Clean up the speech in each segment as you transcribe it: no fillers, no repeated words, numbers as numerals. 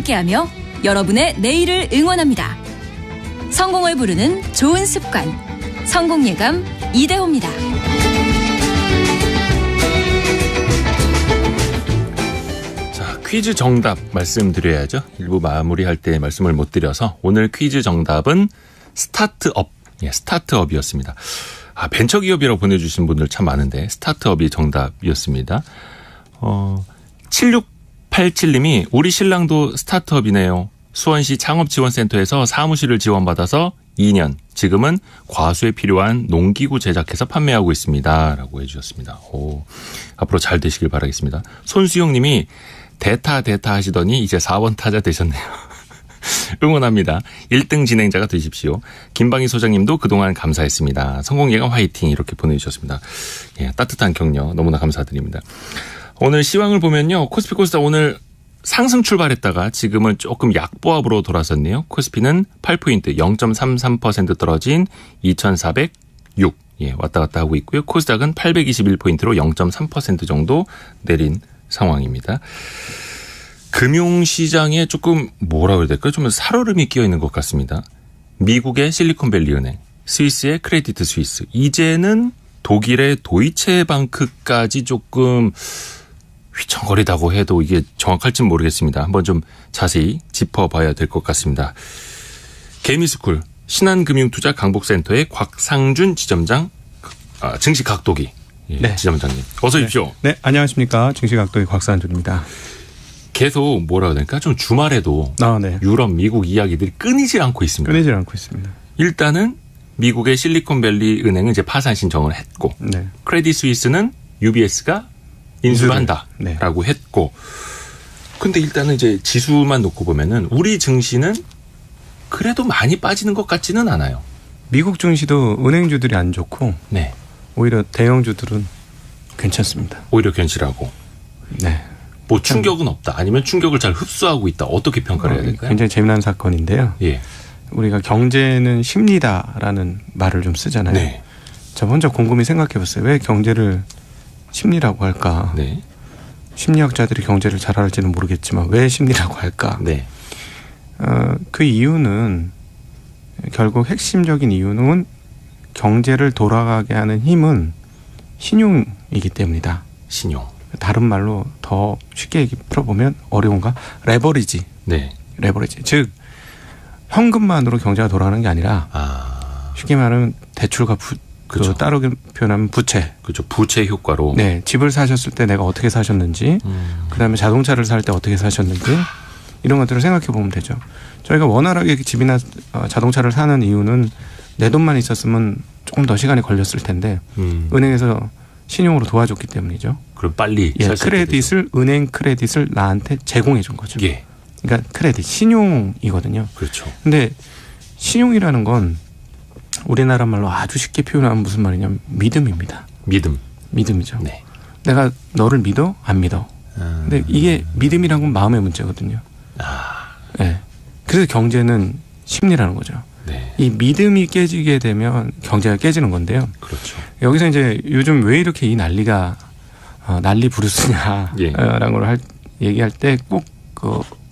함께하며 여러분의 내일을 응원합니다. 성공을 부르는 좋은 습관, 성공예감 이대호입니다. 자, 퀴즈 정답 말씀드려야죠. 일부 마무리할 때 말씀을 못 드려서 오늘 퀴즈 정답은 스타트업, 스타트업이었습니다. 벤처기업이라고 보내주신 분들 참 많은데 스타트업이 정답이었습니다. 7687님이 우리 신랑도 스타트업이네요. 수원시 창업지원센터에서 사무실을 지원받아서 2년, 지금은 과수에 필요한 농기구 제작해서 판매하고 있습니다. 라고 해주셨습니다. 앞으로 잘 되시길 바라겠습니다. 손수영님이 대타 하시더니 이제 4번 타자 되셨네요. 응원합니다. 1등 진행자가 되십시오. 김방희 소장님도 그동안 감사했습니다. 성공예감 화이팅 이렇게 보내주셨습니다. 따뜻한 격려 너무나 감사드립니다. 오늘 시황을 보면요. 코스피 코스닥 오늘 상승 출발했다가 지금은 조금 약보합으로 돌아섰네요. 코스피는 8포인트 0.33% 떨어진 2406 왔다 갔다 하고 있고요. 코스닥은 821포인트로 0.3% 정도 내린 상황입니다. 금융시장에 조금 뭐라고 해야 될까요? 좀 살얼음이 끼어 있는 것 같습니다. 미국의 실리콘밸리 은행, 스위스의 크레디트 스위스, 이제는 독일의 도이체방크까지 조금 휘청거리다고 해도 이게 정확할지는 모르겠습니다. 한번 좀 자세히 짚어봐야 될 것 같습니다. 개미스쿨 신한금융투자 강북센터의 곽상준 지점장, 증시 각도기 지점장님 어서 오십시오. 네, 안녕하십니까. 증시 각도기 곽상준입니다. 계속 뭐라고 해야 될까? 좀 주말에도 유럽, 미국 이야기들이 끊이질 않고 있습니다. 끊이질 않고 있습니다. 일단은 미국의 실리콘밸리 은행은 이제 파산 신청을 했고 크레딧 스위스는 UBS가 인수를 한다라고 했고, 근데 일단은 이제 지수만 놓고 보면은 우리 증시는 그래도 많이 빠지는 것 같지는 않아요. 미국 증시도 은행주들이 안 좋고, 오히려 대형주들은 괜찮습니다. 오히려 견실하고. 뭐 충격은 없다. 아니면 충격을 잘 흡수하고 있다. 어떻게 평가를 해야 될까요? 굉장히 재미난 사건인데요. 우리가 경제는 심리다라는 말을 좀 쓰잖아요. 저 혼자 곰곰이 생각해 봤어요. 왜 경제를 심리라고 할까? 심리학자들이 경제를 잘 알지는 모르겠지만 왜 심리라고 할까? 그 이유는 결국 핵심적인 이유는 경제를 돌아가게 하는 힘은 신용이기 때문이다. 신용. 다른 말로 더 쉽게 풀어보면 어려운가? 레버리지. 레버리지. 즉 현금만으로 경제가 돌아가는 게 아니라 쉽게 말하면 대출과 그렇죠. 따르게 표현하면 부채. 그렇죠. 부채 효과로. 집을 사셨을 때 내가 어떻게 사셨는지, 그다음에 자동차를 살 때 어떻게 사셨는지 이런 것들을 생각해 보면 되죠. 저희가 원활하게 집이나 자동차를 사는 이유는 내 돈만 있었으면 조금 더 시간이 걸렸을 텐데 은행에서 신용으로 도와줬기 때문이죠. 그럼 빨리 크레딧을 은행 크레딧을 나한테 제공해 준 거죠. 그러니까 크레딧 신용이거든요. 그렇죠. 근데 신용이라는 건 우리나라 말로 아주 쉽게 표현하면 무슨 말이냐면 믿음입니다. 믿음이죠. 내가 너를 믿어? 안 믿어? 근데 이게 믿음이라는 건 마음의 문제거든요. 그래서 경제는 심리라는 거죠. 이 믿음이 깨지게 되면 경제가 깨지는 건데요. 그렇죠. 여기서 이제 요즘 왜 이렇게 이 난리가 난리 부르스냐라는 걸 얘기할 때 꼭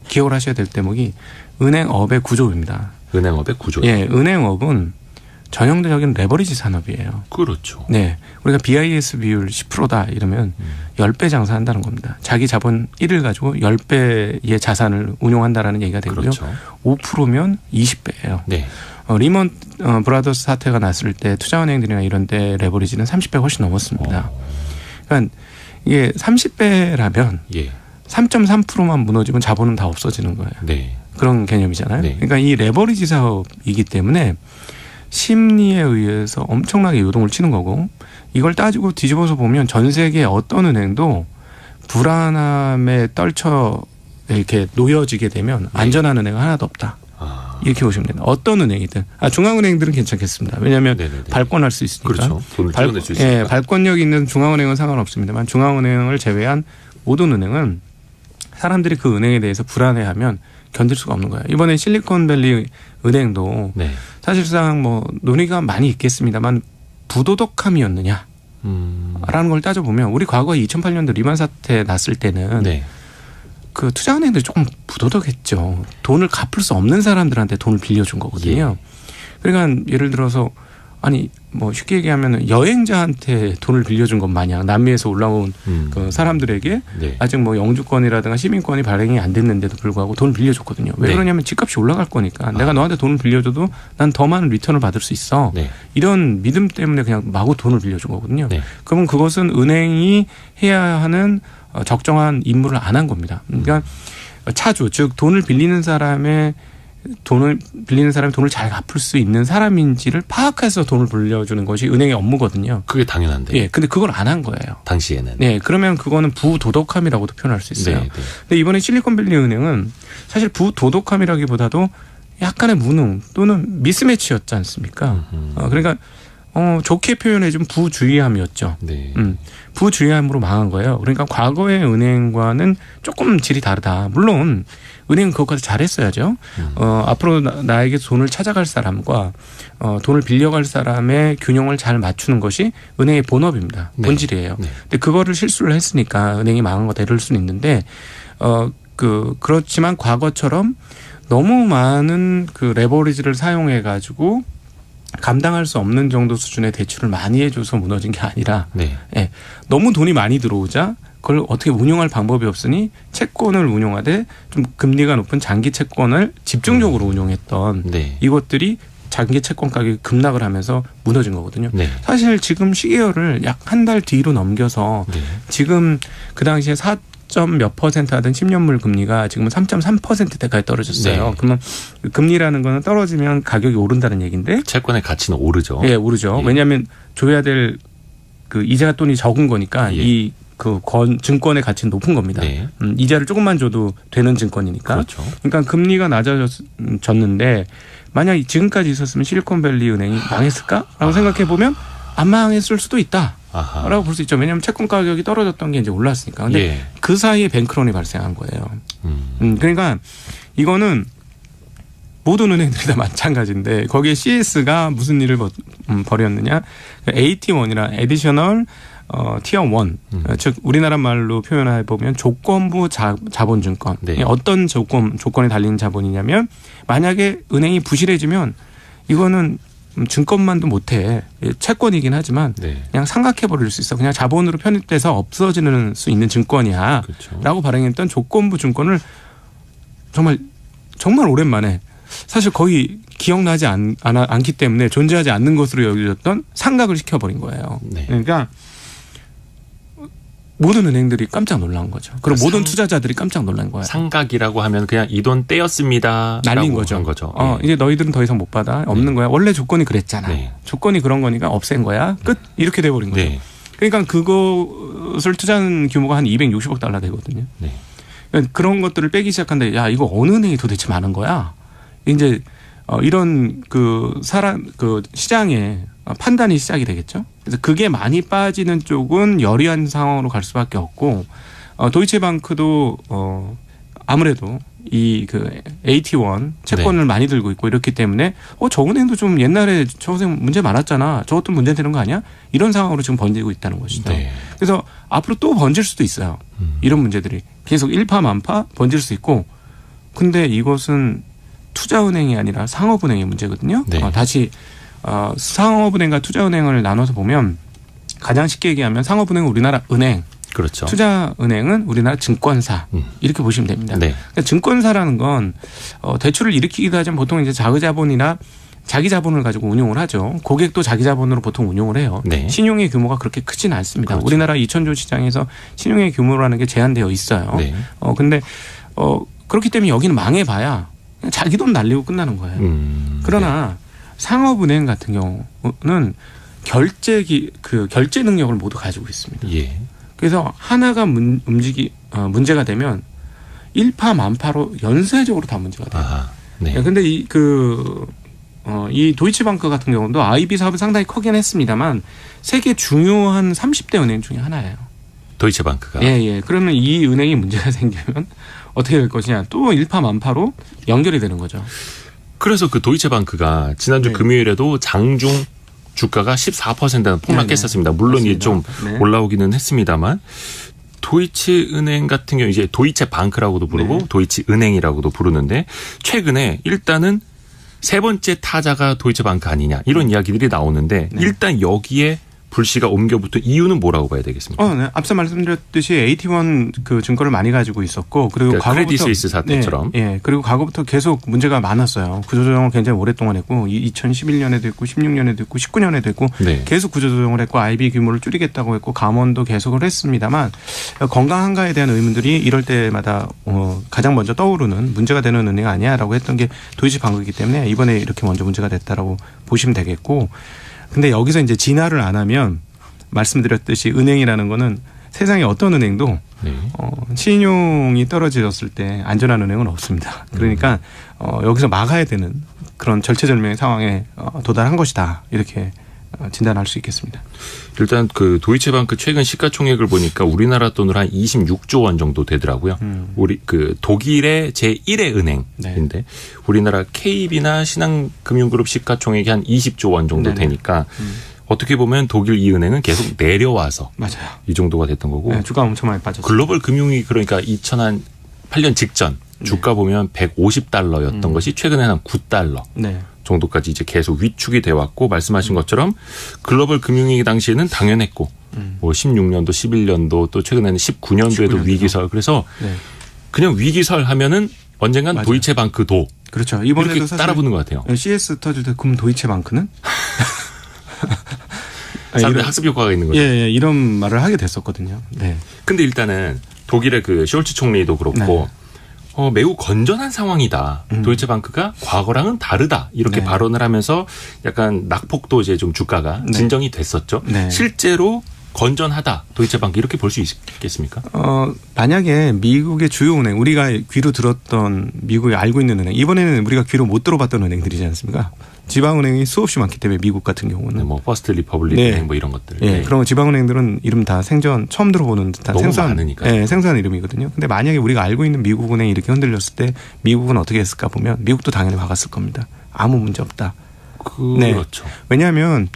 기억을 하셔야 될 대목이 은행업의 구조입니다. 은행업의 구조. 은행업은 전형적인 레버리지 산업이에요. 그렇죠. 우리가 BIS 비율 10%다 이러면 10배 장사한다는 겁니다. 자기 자본 1을 가지고 10배의 자산을 운용한다라는 얘기가 되고요. 5%면 20배예요. 리먼 브라더스 사태가 났을 때 투자은행들이나 이런 데 레버리지는 30배 훨씬 넘었습니다. 그러니까 이게 30배라면 3.3%만 무너지면 자본은 다 없어지는 거예요. 그런 개념이잖아요. 그러니까 이 레버리지 사업이기 때문에 심리에 의해서 엄청나게 요동을 치는 거고, 이걸 따지고 뒤집어서 보면 전 세계 어떤 은행도 불안함에 떨쳐 이렇게 놓여지게 되면 안전한 은행은 하나도 없다. 이렇게 보시면 됩니다. 어떤 은행이든. 중앙은행들은 괜찮겠습니다. 왜냐하면 발권할 수 있으니까. 그렇죠. 돈을 떼어낼 수 있으니까. 발권력 있는 중앙은행은 상관없습니다만 중앙은행을 제외한 모든 은행은 사람들이 그 은행에 대해서 불안해하면 견딜 수가 없는 거예요. 이번에 실리콘밸리 은행도 사실상 뭐 논의가 많이 있겠습니다만 부도덕함이었느냐 라는 걸 따져보면 우리 과거에 2008년도 리만 사태 났을 때는 그 투자은행들이 조금 부도덕했죠. 돈을 갚을 수 없는 사람들한테 돈을 빌려준 거거든요. 그러니까 예를 들어서 아니 뭐 쉽게 얘기하면 여행자한테 돈을 빌려준 것 마냥 남미에서 올라온 그 사람들에게 아직 뭐 영주권이라든가 시민권이 발행이 안 됐는데도 불구하고 돈을 빌려줬거든요. 왜 그러냐면 집값이 올라갈 거니까 내가 너한테 돈을 빌려줘도 난 더 많은 리턴을 받을 수 있어. 이런 믿음 때문에 그냥 마구 돈을 빌려준 거거든요. 그러면 그것은 은행이 해야 하는 적정한 임무를 안 한 겁니다. 그러니까 차주 즉 돈을 빌리는 사람이 돈을 잘 갚을 수 있는 사람인지를 파악해서 돈을 빌려주는 것이 은행의 업무거든요. 그게 당연한데. 예, 근데 그걸 안 한 거예요. 당시에는. 네, 그러면 그거는 부도덕함이라고도 표현할 수 있어요. 근데 이번에 실리콘밸리 은행은 사실 부도덕함이라기보다도 약간의 무능 또는 미스매치였지 않습니까? 그러니까 좋게 표현해주면 부주의함이었죠. 부주의함으로 망한 거예요. 그러니까 과거의 은행과는 조금 질이 다르다. 물론 은행은 그것까지 잘했어야죠. 앞으로 나에게 돈을 찾아갈 사람과 돈을 빌려갈 사람의 균형을 잘 맞추는 것이 은행의 본업입니다. 본질이에요. 근데 그거를 실수를 했으니까 은행이 망한 거다 이럴 수는 있는데 그렇지만 과거처럼 너무 많은 그 레버리지를 사용해 가지고 감당할 수 없는 정도 수준의 대출을 많이 해줘서 무너진 게 아니라 너무 돈이 많이 들어오자 그걸 어떻게 운용할 방법이 없으니 채권을 운용하되 좀 금리가 높은 장기 채권을 집중적으로 운용했던 이것들이 장기 채권 가격이 급락을 하면서 무너진 거거든요. 사실 지금 시계열을 약 한 달 뒤로 넘겨서 지금 그 당시에 4몇 % 하던 10년물 금리가 지금은 3.3%대까지 떨어졌어요. 그러면 금리라는 거는 떨어지면 가격이 오른다는 얘기인데 채권의 가치는 오르죠. 예, 오르죠. 왜냐하면 줘야 될 그 이자 돈이 적은 거니까 증권의 가치는 높은 겁니다. 이자를 조금만 줘도 되는 증권이니까. 그러니까 금리가 낮아졌는데 만약 지금까지 있었으면 실리콘밸리 은행이 망했을까라고 생각해 보면 안 망했을 수도 있다라고 볼 수 있죠. 왜냐하면 채권 가격이 떨어졌던 게 이제 올랐으니까. 근데 그 사이에 뱅크런이 발생한 거예요. 그러니까 이거는 모든 은행들이 다 마찬가지인데 거기에 CS가 무슨 일을 벌였느냐. AT1이라 Additional Tier 1. 즉 우리나라 말로 표현해 보면 조건부 자본증권. 어떤 조건에 달린 자본이냐면 만약에 은행이 부실해지면 이거는 증권만도 못해. 채권이긴 하지만 그냥 상각해버릴 수 있어. 그냥 자본으로 편입돼서 없어지는 수 있는 증권이야. 라고 발행했던 조건부 증권을 정말 오랜만에 사실 거의 기억나지 않기 때문에 존재하지 않는 것으로 여겨졌던 상각을 시켜버린 거예요. 그러니까 모든 은행들이 깜짝 놀란 거죠. 그리고 모든 투자자들이 깜짝 놀란 거예요. 상각이라고 하면 그냥 이 돈 떼었습니다. 날린 거죠. 이제 너희들은 더 이상 못 받아. 없는 거야. 원래 조건이 그랬잖아. 조건이 그런 거니까 없앤 거야. 끝. 이렇게 돼버린 거죠. 그러니까 그것을 투자하는 규모가 한 260억 달러 되거든요. 그러니까 그런 것들을 빼기 시작한데 야 이거 어느 은행이 도대체 많은 거야. 이제 이런 그 시장의 판단이 시작이 되겠죠. 그래서 그게 많이 빠지는 쪽은 여리한 상황으로 갈 수밖에 없고 도이체방크도 아무래도 이 AT1 채권을 많이 들고 있고 이렇기 때문에 저 은행도 좀 옛날에 저 은행 문제 많았잖아. 저것도 문제 되는 거 아니야? 이런 상황으로 지금 번지고 있다는 것이죠. 그래서 앞으로 또 번질 수도 있어요. 이런 문제들이 계속 일파만파 번질 수 있고 근데 이것은 투자은행이 아니라 상업은행의 문제거든요. 다시 상업은행과 투자은행을 나눠서 보면 가장 쉽게 얘기하면 상업은행은 우리나라 은행, 투자은행은 우리나라 증권사 이렇게 보시면 됩니다. 그러니까 증권사라는 건 대출을 일으키기도 하지만 보통 이제 자기자본이나 자기 자본을 가지고 운용을 하죠. 고객도 자기 자본으로 보통 운용을 해요. 신용의 규모가 그렇게 크지는 않습니다. 우리나라 2,000조 시장에서 신용의 규모라는 게 제한되어 있어요. 근데 그렇기 때문에 여기는 망해봐야 자기 돈 날리고 끝나는 거예요. 그러나 상업은행 같은 경우는 결제 능력을 모두 가지고 있습니다. 그래서 하나가 문제가 되면 일파만파로 연쇄적으로 다 문제가 돼요. 그런데 이 도이치방크 같은 경우도 IB 사업이 상당히 크긴 했습니다만 세계 중요한 30대 은행 중에 하나예요. 도이체방크가. 그러면 이 은행이 문제가 생기면 어떻게 될 것이냐. 또 일파만파로 연결이 되는 거죠. 그래서 그 도이체방크가 지난주 금요일에도 장중 주가가 14%는 폭락했었습니다. 물론 이게 좀 올라오기는 했습니다만 도이치은행 같은 경우 이제 도이체방크라고도 부르고 네. 도이치은행이라고도 부르는데 최근에 일단은 세 번째 타자가 도이체방크 아니냐 이런 이야기들이 나오는데 네. 일단 여기에 불씨가 옮겨붙은 이유는 뭐라고 봐야 되겠습니까? 네. 앞서 말씀드렸듯이 AT1 그 증거를 많이 가지고 있었고 그리고 그러니까 크레딧 스위스 사태처럼. 네, 네. 그리고 과거부터 계속 문제가 많았어요. 구조조정을 굉장히 오랫동안 했고 2011년에도 했고 16년에도 했고 19년에도 했고 네. 계속 구조조정을 했고 IB 규모를 줄이겠다고 했고 감원도 계속을 했습니다만 건강한가에 대한 의문들이 이럴 때마다 가장 먼저 떠오르는 문제가 되는 은행 아니야라고 했던 게 도이치방크이기 때문에 이번에 이렇게 먼저 문제가 됐다라고 보시면 되겠고 근데 여기서 이제 진화를 안 하면 말씀드렸듯이 은행이라는 거는 세상에 어떤 은행도 네. 신용이 떨어졌을 때 안전한 은행은 없습니다. 그러니까 여기서 막아야 되는 그런 절체절명의 상황에 도달한 것이다. 이렇게 진단할 수 있겠습니다. 일단 그 도이체방크 최근 시가총액을 보니까 우리나라 돈으로 한 26조 원 정도 되더라고요. 우리 그 독일의 제1의 은행인데 네. 우리나라 KB나 신한금융그룹 시가총액이 한 20조 원 정도 네네. 되니까 어떻게 보면 독일 이 은행은 계속 내려와서 맞아요. 이 정도가 됐던 거고 네, 주가 엄청 많이 빠졌어요. 글로벌 금융위 그러니까 2008년 직전 주가 네. 보면 150달러였던 것이 최근에는 한 9달러. 네. 정도까지 이제 계속 위축이 돼 왔고 말씀하신 것처럼 글로벌 금융위기 당시에는 당연했고 뭐 16년도 11년도 또 최근에는 19년도에도 위기설 그래서 네. 그냥 위기설 하면은 언젠간 맞아요. 도이체방크도 그렇죠. 이번에도 이렇게 따라붙는 것 같아요. CS 터질 때 그럼 도이체방크는? 사람들 학습 효과가 있는 거죠. 예, 이런 말을 하게 됐었거든요. 네. 근데 일단은 독일의 그 숄츠 총리도 그렇고 네. 매우 건전한 상황이다. 도이체방크가 과거랑은 다르다. 이렇게 네. 발언을 하면서 약간 낙폭도 이제 좀 주가가 네. 진정이 됐었죠. 네. 실제로 건전하다. 도이체방크 이렇게 볼 수 있겠습니까? 만약에 미국의 주요 은행, 우리가 귀로 들었던 미국이 알고 있는 은행, 이번에는 우리가 귀로 못 들어봤던 은행들이지 않습니까? 지방은행이 수없이 많기 때문에 미국 같은 경우는. 네, 뭐 퍼스트 리퍼블릭 네. 은행 뭐 이런 것들. 네. 그런 지방은행들은 이름 다 생전 처음 들어보는 듯한 너무 많으니까. 네, 생소한 이름이거든요. 근데 만약에 우리가 알고 있는 미국 은행이 이렇게 흔들렸을 때 미국은 어떻게 했을까 보면 미국도 당연히 막았을 겁니다. 아무 문제 없다. 그렇죠. 네. 왜냐하면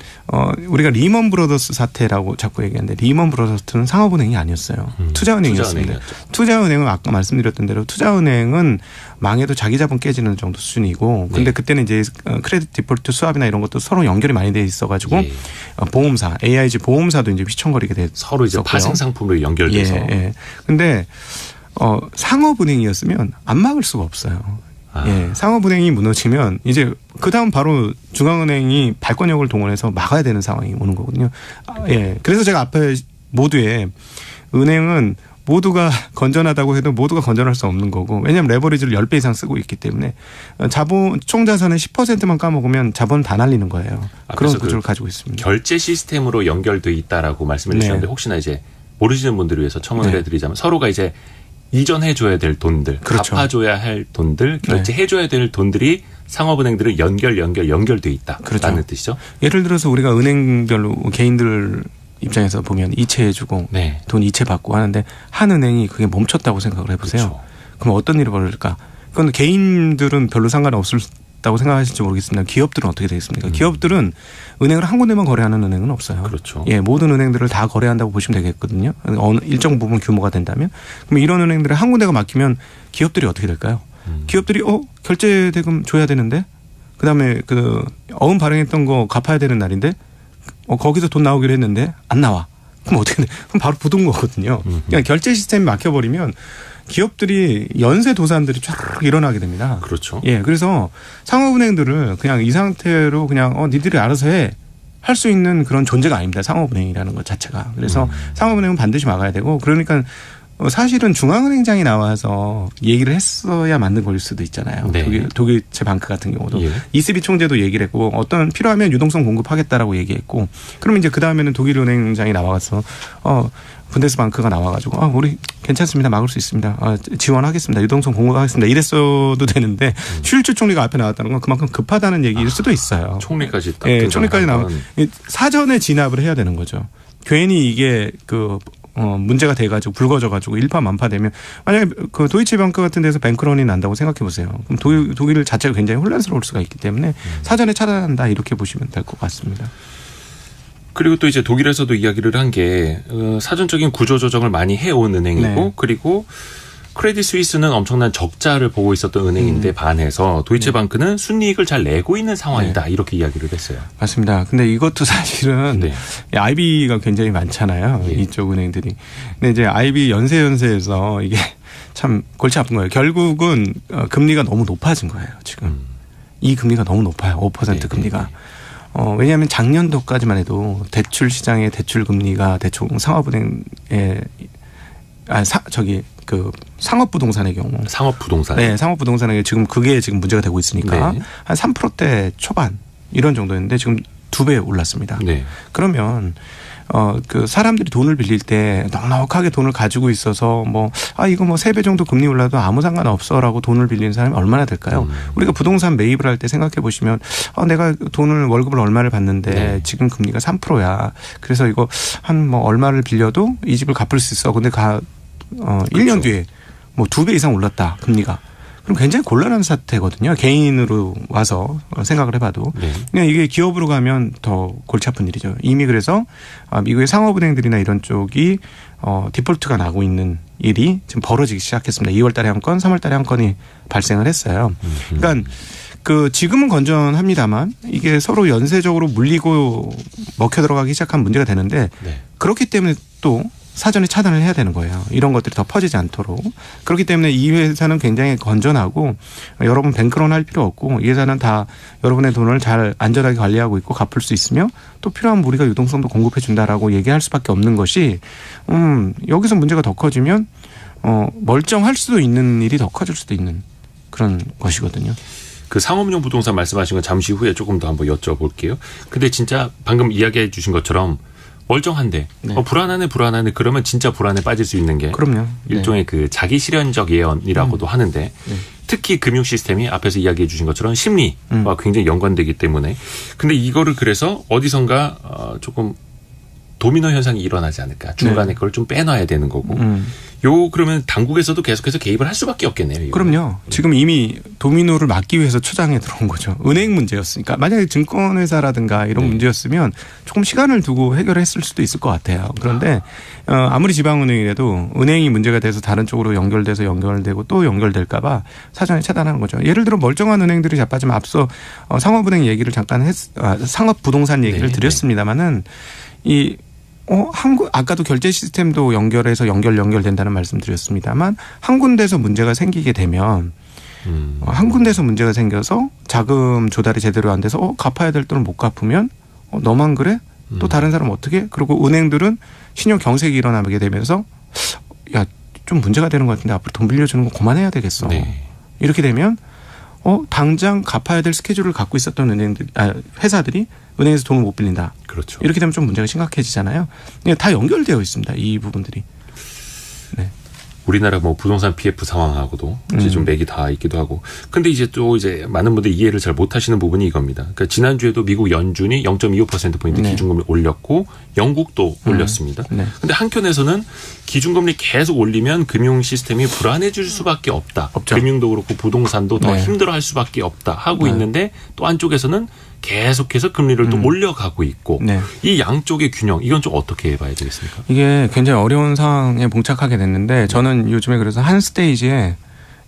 우리가 리먼 브러더스 사태라고 자꾸 얘기하는데 리먼 브러더스는 상업은행이 아니었어요. 투자은행이었습니다. 투자은행은 아까 말씀드렸던 대로 투자은행은 망해도 자기 자본 깨지는 정도 수준이고 근데 네. 그때는 이제 크레딧 디폴트 수합이나 이런 것도 서로 연결이 많이 돼 있어가지고 예. 보험사 AIG 보험사도 이제 휘청거리게 됐었고요. 서로 이제 파생 상품으로 연결돼서. 예, 예. 근데 상업은행이었으면 안 막을 수가 없어요. 예, 상업은행이 무너지면 이제 그 다음 바로 중앙은행이 발권력을 동원해서 막아야 되는 상황이 오는 거거든요. 예, 그래서 제가 앞에 모두에 은행은 모두가 건전하다고 해도 모두가 건전할 수 없는 거고 왜냐하면 레버리지를 10배 이상 쓰고 있기 때문에 총 자산의 10%만 까먹으면 자본 다 날리는 거예요. 그런 구조를 가지고 있습니다. 결제 시스템으로 연결돼 있다라고 말씀해 주셨는데 네. 혹시나 이제 모르시는 분들을 위해서 첨언을 네. 해드리자면 서로가 이제 이전해줘야 될 돈들, 그렇죠. 갚아줘야 할 돈들, 결제해줘야 될 돈들이 상업은행들은 연결돼 있다라는 그렇죠. 뜻이죠. 예를 들어서 우리가 은행별로 개인들 입장에서 보면 이체해주고 네. 돈 이체받고 하는데 한 은행이 그게 멈췄다고 생각을 해보세요. 그렇죠. 그럼 어떤 일이 벌어질까? 그건 개인들은 별로 상관없다고 생각하실지 모르겠습니다. 기업들은 어떻게 되겠습니까? 기업들은 은행을 한 군데만 거래하는 은행은 없어요. 그렇죠. 예, 모든 은행들을 다 거래한다고 보시면 되겠거든요. 어느 일정 부분 규모가 된다면. 그럼 이런 은행들을 한 군데가 막히면 기업들이 어떻게 될까요? 기업들이 결제 대금 줘야 되는데 그다음에 어음 발행했던 거 갚아야 되는 날인데 거기서 돈 나오기로 했는데 안 나와. 그럼 어떻게 돼? 그럼 바로 부도인 거거든요. 그러니까 결제 시스템이 막혀버리면 기업들이 연쇄 도산들이 쫙 일어나게 됩니다. 그렇죠. 예, 그래서 상업은행들을 그냥 이 상태로 그냥 니들이 알아서 해. 할 수 있는 그런 존재가 아닙니다. 상업은행이라는 것 자체가. 그래서 상업은행은 반드시 막아야 되고 그러니까 사실은 중앙은행장이 나와서 얘기를 했어야 맞는 거일 수도 있잖아요. 네. 도이체방크 같은 경우도. 예. ECB 총재도 얘기를 했고 어떤 필요하면 유동성 공급하겠다라고 얘기했고 그러면 이제 그다음에는 독일은행장이 나와서 분데스방크가 나와가지고 우리 괜찮습니다. 막을 수 있습니다. 지원하겠습니다. 유동성 공급하겠습니다. 이랬어도 되는데 슐츠 총리가 앞에 나왔다는 건 그만큼 급하다는 얘기일 수도 있어요. 총리까지 딱. 예, 총리까지 나오면 사전에 진압을 해야 되는 거죠. 괜히 이게 문제가 돼가지고 불거져가지고 일파만파되면 만약에 도이치방크 같은 데서 뱅크런이 난다고 생각해 보세요. 그럼 독일 자체가 굉장히 혼란스러울 수가 있기 때문에 사전에 차단한다 이렇게 보시면 될 것 같습니다. 그리고 또 이제 독일에서도 이야기를 한 게 사전적인 구조 조정을 많이 해온 은행이고 네. 그리고 크레딧 스위스는 엄청난 적자를 보고 있었던 은행인데 반해서 도이체방크는 순이익을 잘 내고 있는 상황이다. 네. 이렇게 이야기를 했어요. 맞습니다. 근데 이것도 사실은 네. IB가 굉장히 많잖아요. 네. 이쪽 은행들이. 근데 이제 IB 연세에서 이게 참 골치 아픈 거예요. 결국은 금리가 너무 높아진 거예요. 지금. 이 금리가 너무 높아요. 5% 네. 금리가. 왜냐하면 작년도까지만 해도 대출 시장의 대출 금리가 대충 상업은행의 상업부동산의 경우. 상업부동산. 네, 상업부동산의 지금 그게 지금 문제가 되고 있으니까 네. 한 3%대 초반 이런 정도였는데 지금 2배 올랐습니다. 네. 그러면 그 사람들이 돈을 빌릴 때 넉넉하게 돈을 가지고 있어서 이거 3배 정도 금리 올라도 아무 상관없어라고 돈을 빌리는 사람이 얼마나 될까요? 우리가 부동산 매입을 할 때 생각해 보시면 내가 돈을 월급을 얼마를 받는데 네. 지금 금리가 3%야. 그래서 이거 한 얼마를 빌려도 이 집을 갚을 수 있어. 근데 1년 뒤에 2배 이상 올랐다 금리가. 그럼 굉장히 곤란한 사태거든요. 개인으로 와서 생각을 해봐도. 네. 그냥 이게 기업으로 가면 더 골치 아픈 일이죠. 이미 그래서 미국의 상업은행들이나 이런 쪽이 디폴트가 나고 있는 일이 지금 벌어지기 시작했습니다. 2월 달에 한 건, 3월 달에 한 건이 발생을 했어요. 그러니까 지금은 건전합니다만 이게 서로 연쇄적으로 물리고 먹혀 들어가기 시작한 문제가 되는데 네. 그렇기 때문에 또 사전에 차단을 해야 되는 거예요. 이런 것들이 더 퍼지지 않도록. 그렇기 때문에 이 회사는 굉장히 건전하고 여러분 뱅크론 할 필요 없고 이 회사는 다 여러분의 돈을 잘 안전하게 관리하고 있고 갚을 수 있으며 또 필요하면 우리가 유동성도 공급해 준다라고 얘기할 수밖에 없는 것이 여기서 문제가 더 커지면 멀쩡할 수도 있는 일이 더 커질 수도 있는 그런 것이거든요. 그 상업용 부동산 말씀하신 건 잠시 후에 조금 더 한번 여쭤볼게요. 근데 진짜 방금 이야기해 주신 것처럼 멀쩡한데 네. 불안하네 그러면 진짜 불안에 빠질 수 있는 게 그럼요. 일종의 그 자기 실현적 예언이라고도 하는데 네. 특히 금융 시스템이 앞에서 이야기해 주신 것처럼 심리와 굉장히 연관되기 때문에 근데 이거를 그래서 어디선가 조금 도미노 현상이 일어나지 않을까. 중간에 네. 그걸 좀 빼놔야 되는 거고. 그러면 당국에서도 계속해서 개입을 할 수밖에 없겠네요. 이거. 그럼요. 지금 이미 도미노를 막기 위해서 초장에 들어온 거죠. 은행 문제였으니까. 만약에 증권회사라든가 이런 네. 문제였으면 조금 시간을 두고 해결했을 수도 있을 것 같아요. 그런데 아무리 지방은행이라도 은행이 문제가 돼서 다른 쪽으로 연결되고 또 연결될까 봐 사전에 차단하는 거죠. 예를 들어 멀쩡한 은행들이 자빠지면 앞서 상업은행 얘기를 잠깐 상업부동산 얘기를 네. 드렸습니다마는 아까도 결제 시스템도 연결해서 연결된다는 말씀 드렸습니다만 한 군데서 문제가 생기게 되면 한 군데서 문제가 생겨서 자금 조달이 제대로 안 돼서 갚아야 될 돈을 못 갚으면 너만 그래? 또 다른 사람 어떻게? 그리고 은행들은 신용 경색이 일어나게 되면서 야, 좀 문제가 되는 것 같은데 앞으로 돈 빌려주는 거 그만해야 되겠어. 네. 이렇게 되면 당장 갚아야 될 스케줄을 갖고 있었던 회사들이 은행에서 돈을 못 빌린다. 그렇죠. 이렇게 되면 좀 문제가 심각해지잖아요. 다 연결되어 있습니다. 이 부분들이. 네. 우리나라 부동산 PF 상황하고도 이제 좀 맥이 다 있기도 하고. 근데 이제 많은 분들이 이해를 잘 못하시는 부분이 이겁니다. 그러니까 지난주에도 미국 연준이 0.25%포인트 네. 기준금리 올렸고 영국도 올렸습니다. 네. 근데 한켠에서는 기준금리 계속 올리면 금융 시스템이 불안해질 수밖에 없다. 없죠. 금융도 그렇고 부동산도 더 네. 힘들어할 수밖에 없다 하고 네. 있는데 또 한쪽에서는 계속해서 금리를 또 올려가고 있고 네. 이 양쪽의 균형 이건 좀 어떻게 봐야 되겠습니까? 이게 굉장히 어려운 상황에 봉착하게 됐는데 저는 요즘에 그래서 한 스테이지에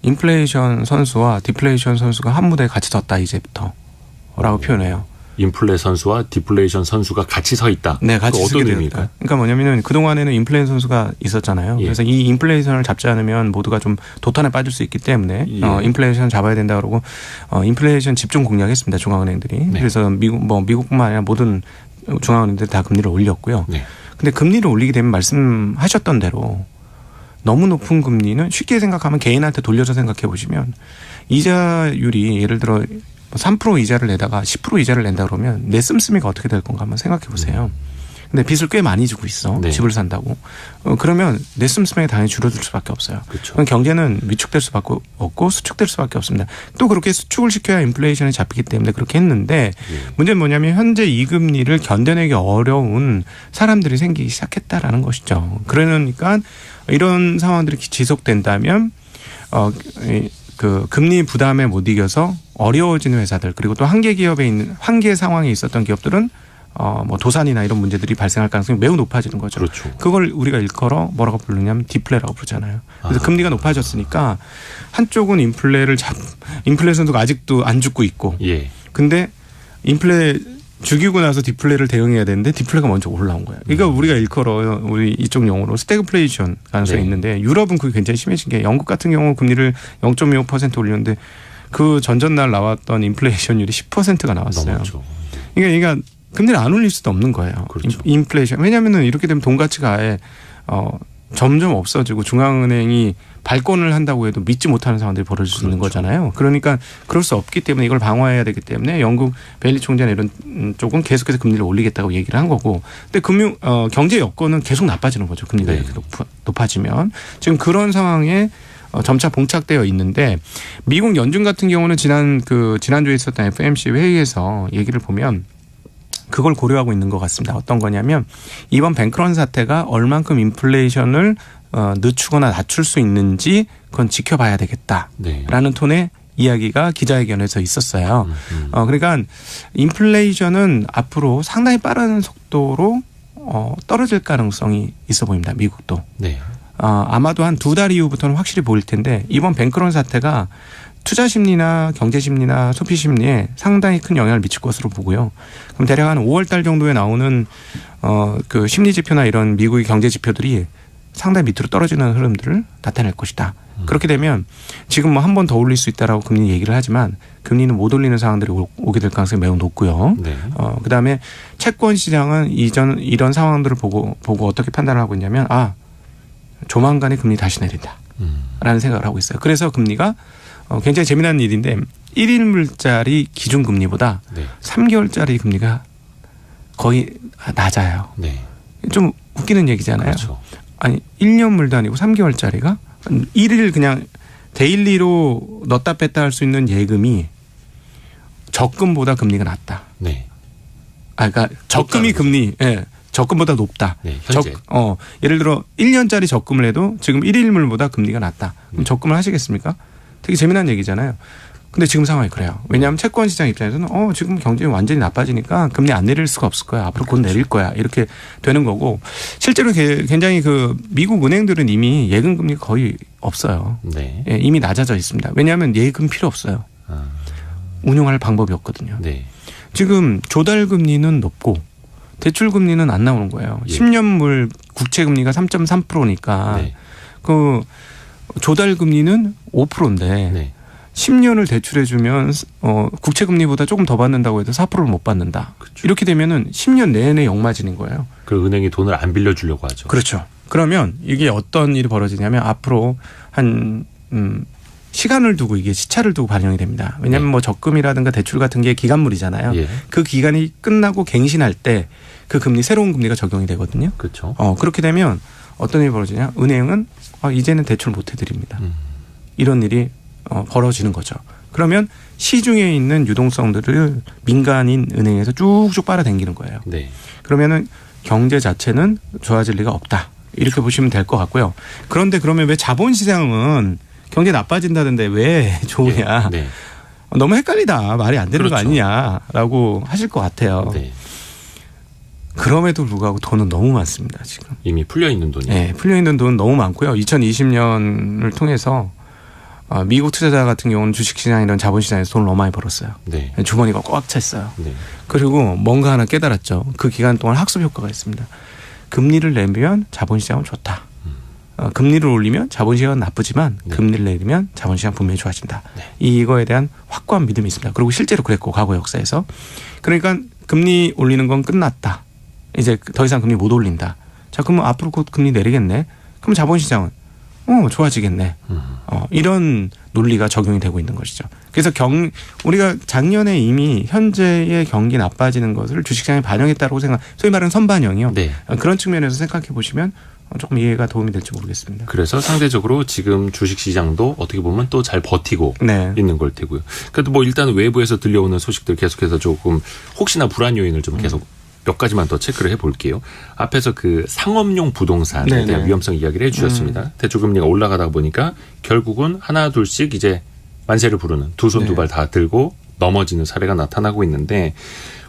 인플레이션 선수와 디플레이션 선수가 한 무대에 같이 섰다 이제부터라고 표현해요. 인플레 선수와 디플레이션 선수가 같이 서 있다. 네, 같이 어떤 의미일까요? 그러니까 뭐냐면 그동안에는 인플레이션 선수가 있었잖아요. 예. 그래서 이 인플레이션을 잡지 않으면 모두가 좀 도탄에 빠질 수 있기 때문에 예. 인플레이션 잡아야 된다 그러고 인플레이션 집중 공략했습니다. 중앙은행들이. 네. 그래서 미국뿐만 아니라 모든 중앙은행들이 다 금리를 올렸고요. 네. 근데 금리를 올리게 되면 말씀하셨던 대로 너무 높은 금리는 쉽게 생각하면 개인한테 돌려서 생각해 보시면 이자율이 예를 들어 3% 이자를 내다가 10% 이자를 낸다 그러면 내 씀씀이가 어떻게 될 건가 한번 생각해 보세요. 근데 빚을 꽤 많이 주고 있어. 네. 집을 산다고. 그러면 내 씀씀이가 당연히 줄어들 수밖에 없어요. 그렇죠. 그럼 경제는 위축될 수밖에 없고 수축될 수밖에 없습니다. 또 그렇게 수축을 시켜야 인플레이션이 잡히기 때문에 그렇게 했는데 문제는 뭐냐면 현재 이 금리를 견뎌내기 어려운 사람들이 생기기 시작했다라는 것이죠. 그러니까 이런 상황들이 지속된다면 그 금리 부담에 못 이겨서 어려워지는 회사들 그리고 또 한계 기업에 있는 한계 상황에 있었던 기업들은 뭐 도산이나 이런 문제들이 발생할 가능성이 매우 높아지는 거죠. 그렇죠. 그걸 우리가 일컬어 뭐라고 부르냐면 디플레라고 부르잖아요. 그래서 금리가 높아졌으니까 한쪽은 인플레 선수가 아직도 안 죽고 있고, 예. 근데 인플레 죽이고 나서 디플레를 대응해야 되는데 디플레가 먼저 올라온 거예요. 그러니까 우리가 일컬어 우리 이쪽 용어로 스태그플레이션 가능성이 네. 있는데 유럽은 그게 굉장히 심해진 게 영국 같은 경우 금리를 0.25% 올리는데 그 전전날 나왔던 인플레이션율이 10%가 나왔어요. 넘었죠. 그러니까 금리를 안 올릴 수도 없는 거예요. 그렇죠. 인플레이션. 왜냐하면 이렇게 되면 돈 가치가 아예 점점 없어지고 중앙은행이 발권을 한다고 해도 믿지 못하는 상황들이 벌어질 수 있는 거잖아요. 그러니까 그럴 수 없기 때문에 이걸 방어해야 되기 때문에 영국 베일리 총재나 이런 쪽은 계속해서 금리를 올리겠다고 얘기를 한 거고, 근데 경제 여건은 계속 나빠지는 거죠. 금리가 이렇게 높아지면. 지금 그런 상황에 점차 봉착되어 있는데, 미국 연준 같은 경우는 지난주에 있었던 FOMC 회의에서 얘기를 보면 그걸 고려하고 있는 것 같습니다. 어떤 거냐면 이번 뱅크런 사태가 얼만큼 인플레이션을 늦추거나 낮출 수 있는지 그건 지켜봐야 되겠다라는 네. 톤의 이야기가 기자회견에서 있었어요. 그러니까 인플레이션은 앞으로 상당히 빠른 속도로 떨어질 가능성이 있어 보입니다. 미국도. 네. 아마도 한 2달 이후부터는 확실히 보일 텐데 이번 뱅크런 사태가 투자 심리나 경제 심리나 소비 심리에 상당히 큰 영향을 미칠 것으로 보고요. 그럼 대략 한 5월 달 정도에 나오는 그 심리 지표나 이런 미국의 경제 지표들이 상당히 밑으로 떨어지는 흐름들을 나타낼 것이다. 그렇게 되면 지금 뭐 한 번 더 올릴 수 있다라고 금리 얘기를 하지만 금리는 못 올리는 상황들이 오게 될 가능성이 매우 높고요. 네. 그다음에 채권 시장은 이런 상황들을 보고 어떻게 판단을 하고 있냐면 조만간에 금리 다시 내린다라는 생각을 하고 있어요. 그래서 금리가 굉장히 재미난 일인데 1일물짜리 기준금리보다 네. 3개월짜리 금리가 거의 낮아요. 네. 좀 웃기는 얘기잖아요. 그렇죠. 아니 1년물도 아니고 3개월짜리가 1일 그냥 데일리로 넣었다 뺐다 할 수 있는 예금이 적금보다 금리가 낮다. 네. 그러니까 적금이 금리, 예, 적금보다 높다. 네, 현재. 예를 들어 1년짜리 적금을 해도 지금 1일물보다 금리가 낮다. 그럼 적금을 하시겠습니까? 되게 재미난 얘기잖아요. 근데 지금 상황이 그래요. 왜냐하면 채권 시장 입장에서는 지금 경쟁이 완전히 나빠지니까 금리 안 내릴 수가 없을 거야. 앞으로 곧 내릴 거야. 이렇게 되는 거고, 실제로 굉장히 미국 은행들은 이미 예금 금리가 거의 없어요. 네. 예, 이미 낮아져 있습니다. 왜냐하면 예금 필요 없어요. 운용할 방법이 없거든요. 네. 지금 조달 금리는 높고 대출 금리는 안 나오는 거예요. 예. 10년물 국채 금리가 3.3%니까 네. 조달 금리는 5%인데 네. 10년을 대출해 주면 국채 금리보다 조금 더 받는다고 해도 4%를 못 받는다. 그렇죠. 이렇게 되면은 10년 내내 역마진인 거예요. 그 은행이 돈을 안 빌려 주려고 하죠. 그렇죠. 그러면 이게 어떤 일이 벌어지냐면 앞으로 한 시간을 두고 이게 시차를 두고 반영이 됩니다. 왜냐하면 뭐 적금이라든가 대출 같은 게 기간물이잖아요. 예. 그 기간이 끝나고 갱신할 때 그 금리 새로운 금리가 적용이 되거든요. 그렇죠. 그렇게 되면 어떤 일이 벌어지냐? 은행은 이제는 대출 못 해드립니다. 이런 일이 벌어지는 거죠. 그러면 시중에 있는 유동성들을 민간인 은행에서 쭉쭉 빨아당기는 거예요. 네. 그러면은 경제 자체는 좋아질 리가 없다. 이렇게 보시면 될 것 같고요. 그런데 그러면 왜 자본시장은 경제 나빠진다는데 왜 좋으냐. 네. 네. 너무 헷갈리다. 말이 안 되는 그렇죠. 거 아니냐라고 하실 것 같아요. 네. 그럼에도 불구하고 돈은 너무 많습니다. 지금. 이미 풀려있는 돈이요? 네. 풀려있는 돈은 너무 많고요. 2020년을 통해서 미국 투자자 같은 경우는 주식시장 이런 자본시장에서 돈을 너무 많이 벌었어요. 네. 주머니가 꽉 차 있어요. 네. 그리고 뭔가 하나 깨달았죠. 그 기간 동안 학습 효과가 있습니다. 금리를 내면 자본시장은 좋다. 금리를 올리면 자본시장은 나쁘지만 네. 금리를 내리면 자본시장 분명히 좋아진다. 네. 이거에 대한 확고한 믿음이 있습니다. 그리고 실제로 그랬고 과거 역사에서. 그러니까 금리 올리는 건 끝났다. 이제 더 이상 금리 못 올린다. 자, 그러면 앞으로 곧 금리 내리겠네. 그럼 자본시장은 좋아지겠네. 이런 논리가 적용이 되고 있는 것이죠. 그래서 우리가 작년에 이미 현재의 경기 나빠지는 것을 주식시장에 반영했다고 소위 말하는 선반영이요. 네. 그런 측면에서 생각해 보시면 조금 이해가 도움이 될지 모르겠습니다. 그래서 상대적으로 지금 주식시장도 어떻게 보면 또 잘 버티고 네. 있는 걸 테고요. 그래도 뭐 일단 외부에서 들려오는 소식들 계속해서 조금 혹시나 불안 요인을 좀 계속 몇 가지만 더 체크를 해볼게요. 앞에서 그 상업용 부동산에 대한 위험성 이야기를 해주셨습니다. 대출금리가 올라가다 보니까 결국은 하나 둘씩 이제 만세를 부르는 두 손 두 발 다 들고 넘어지는 사례가 나타나고 있는데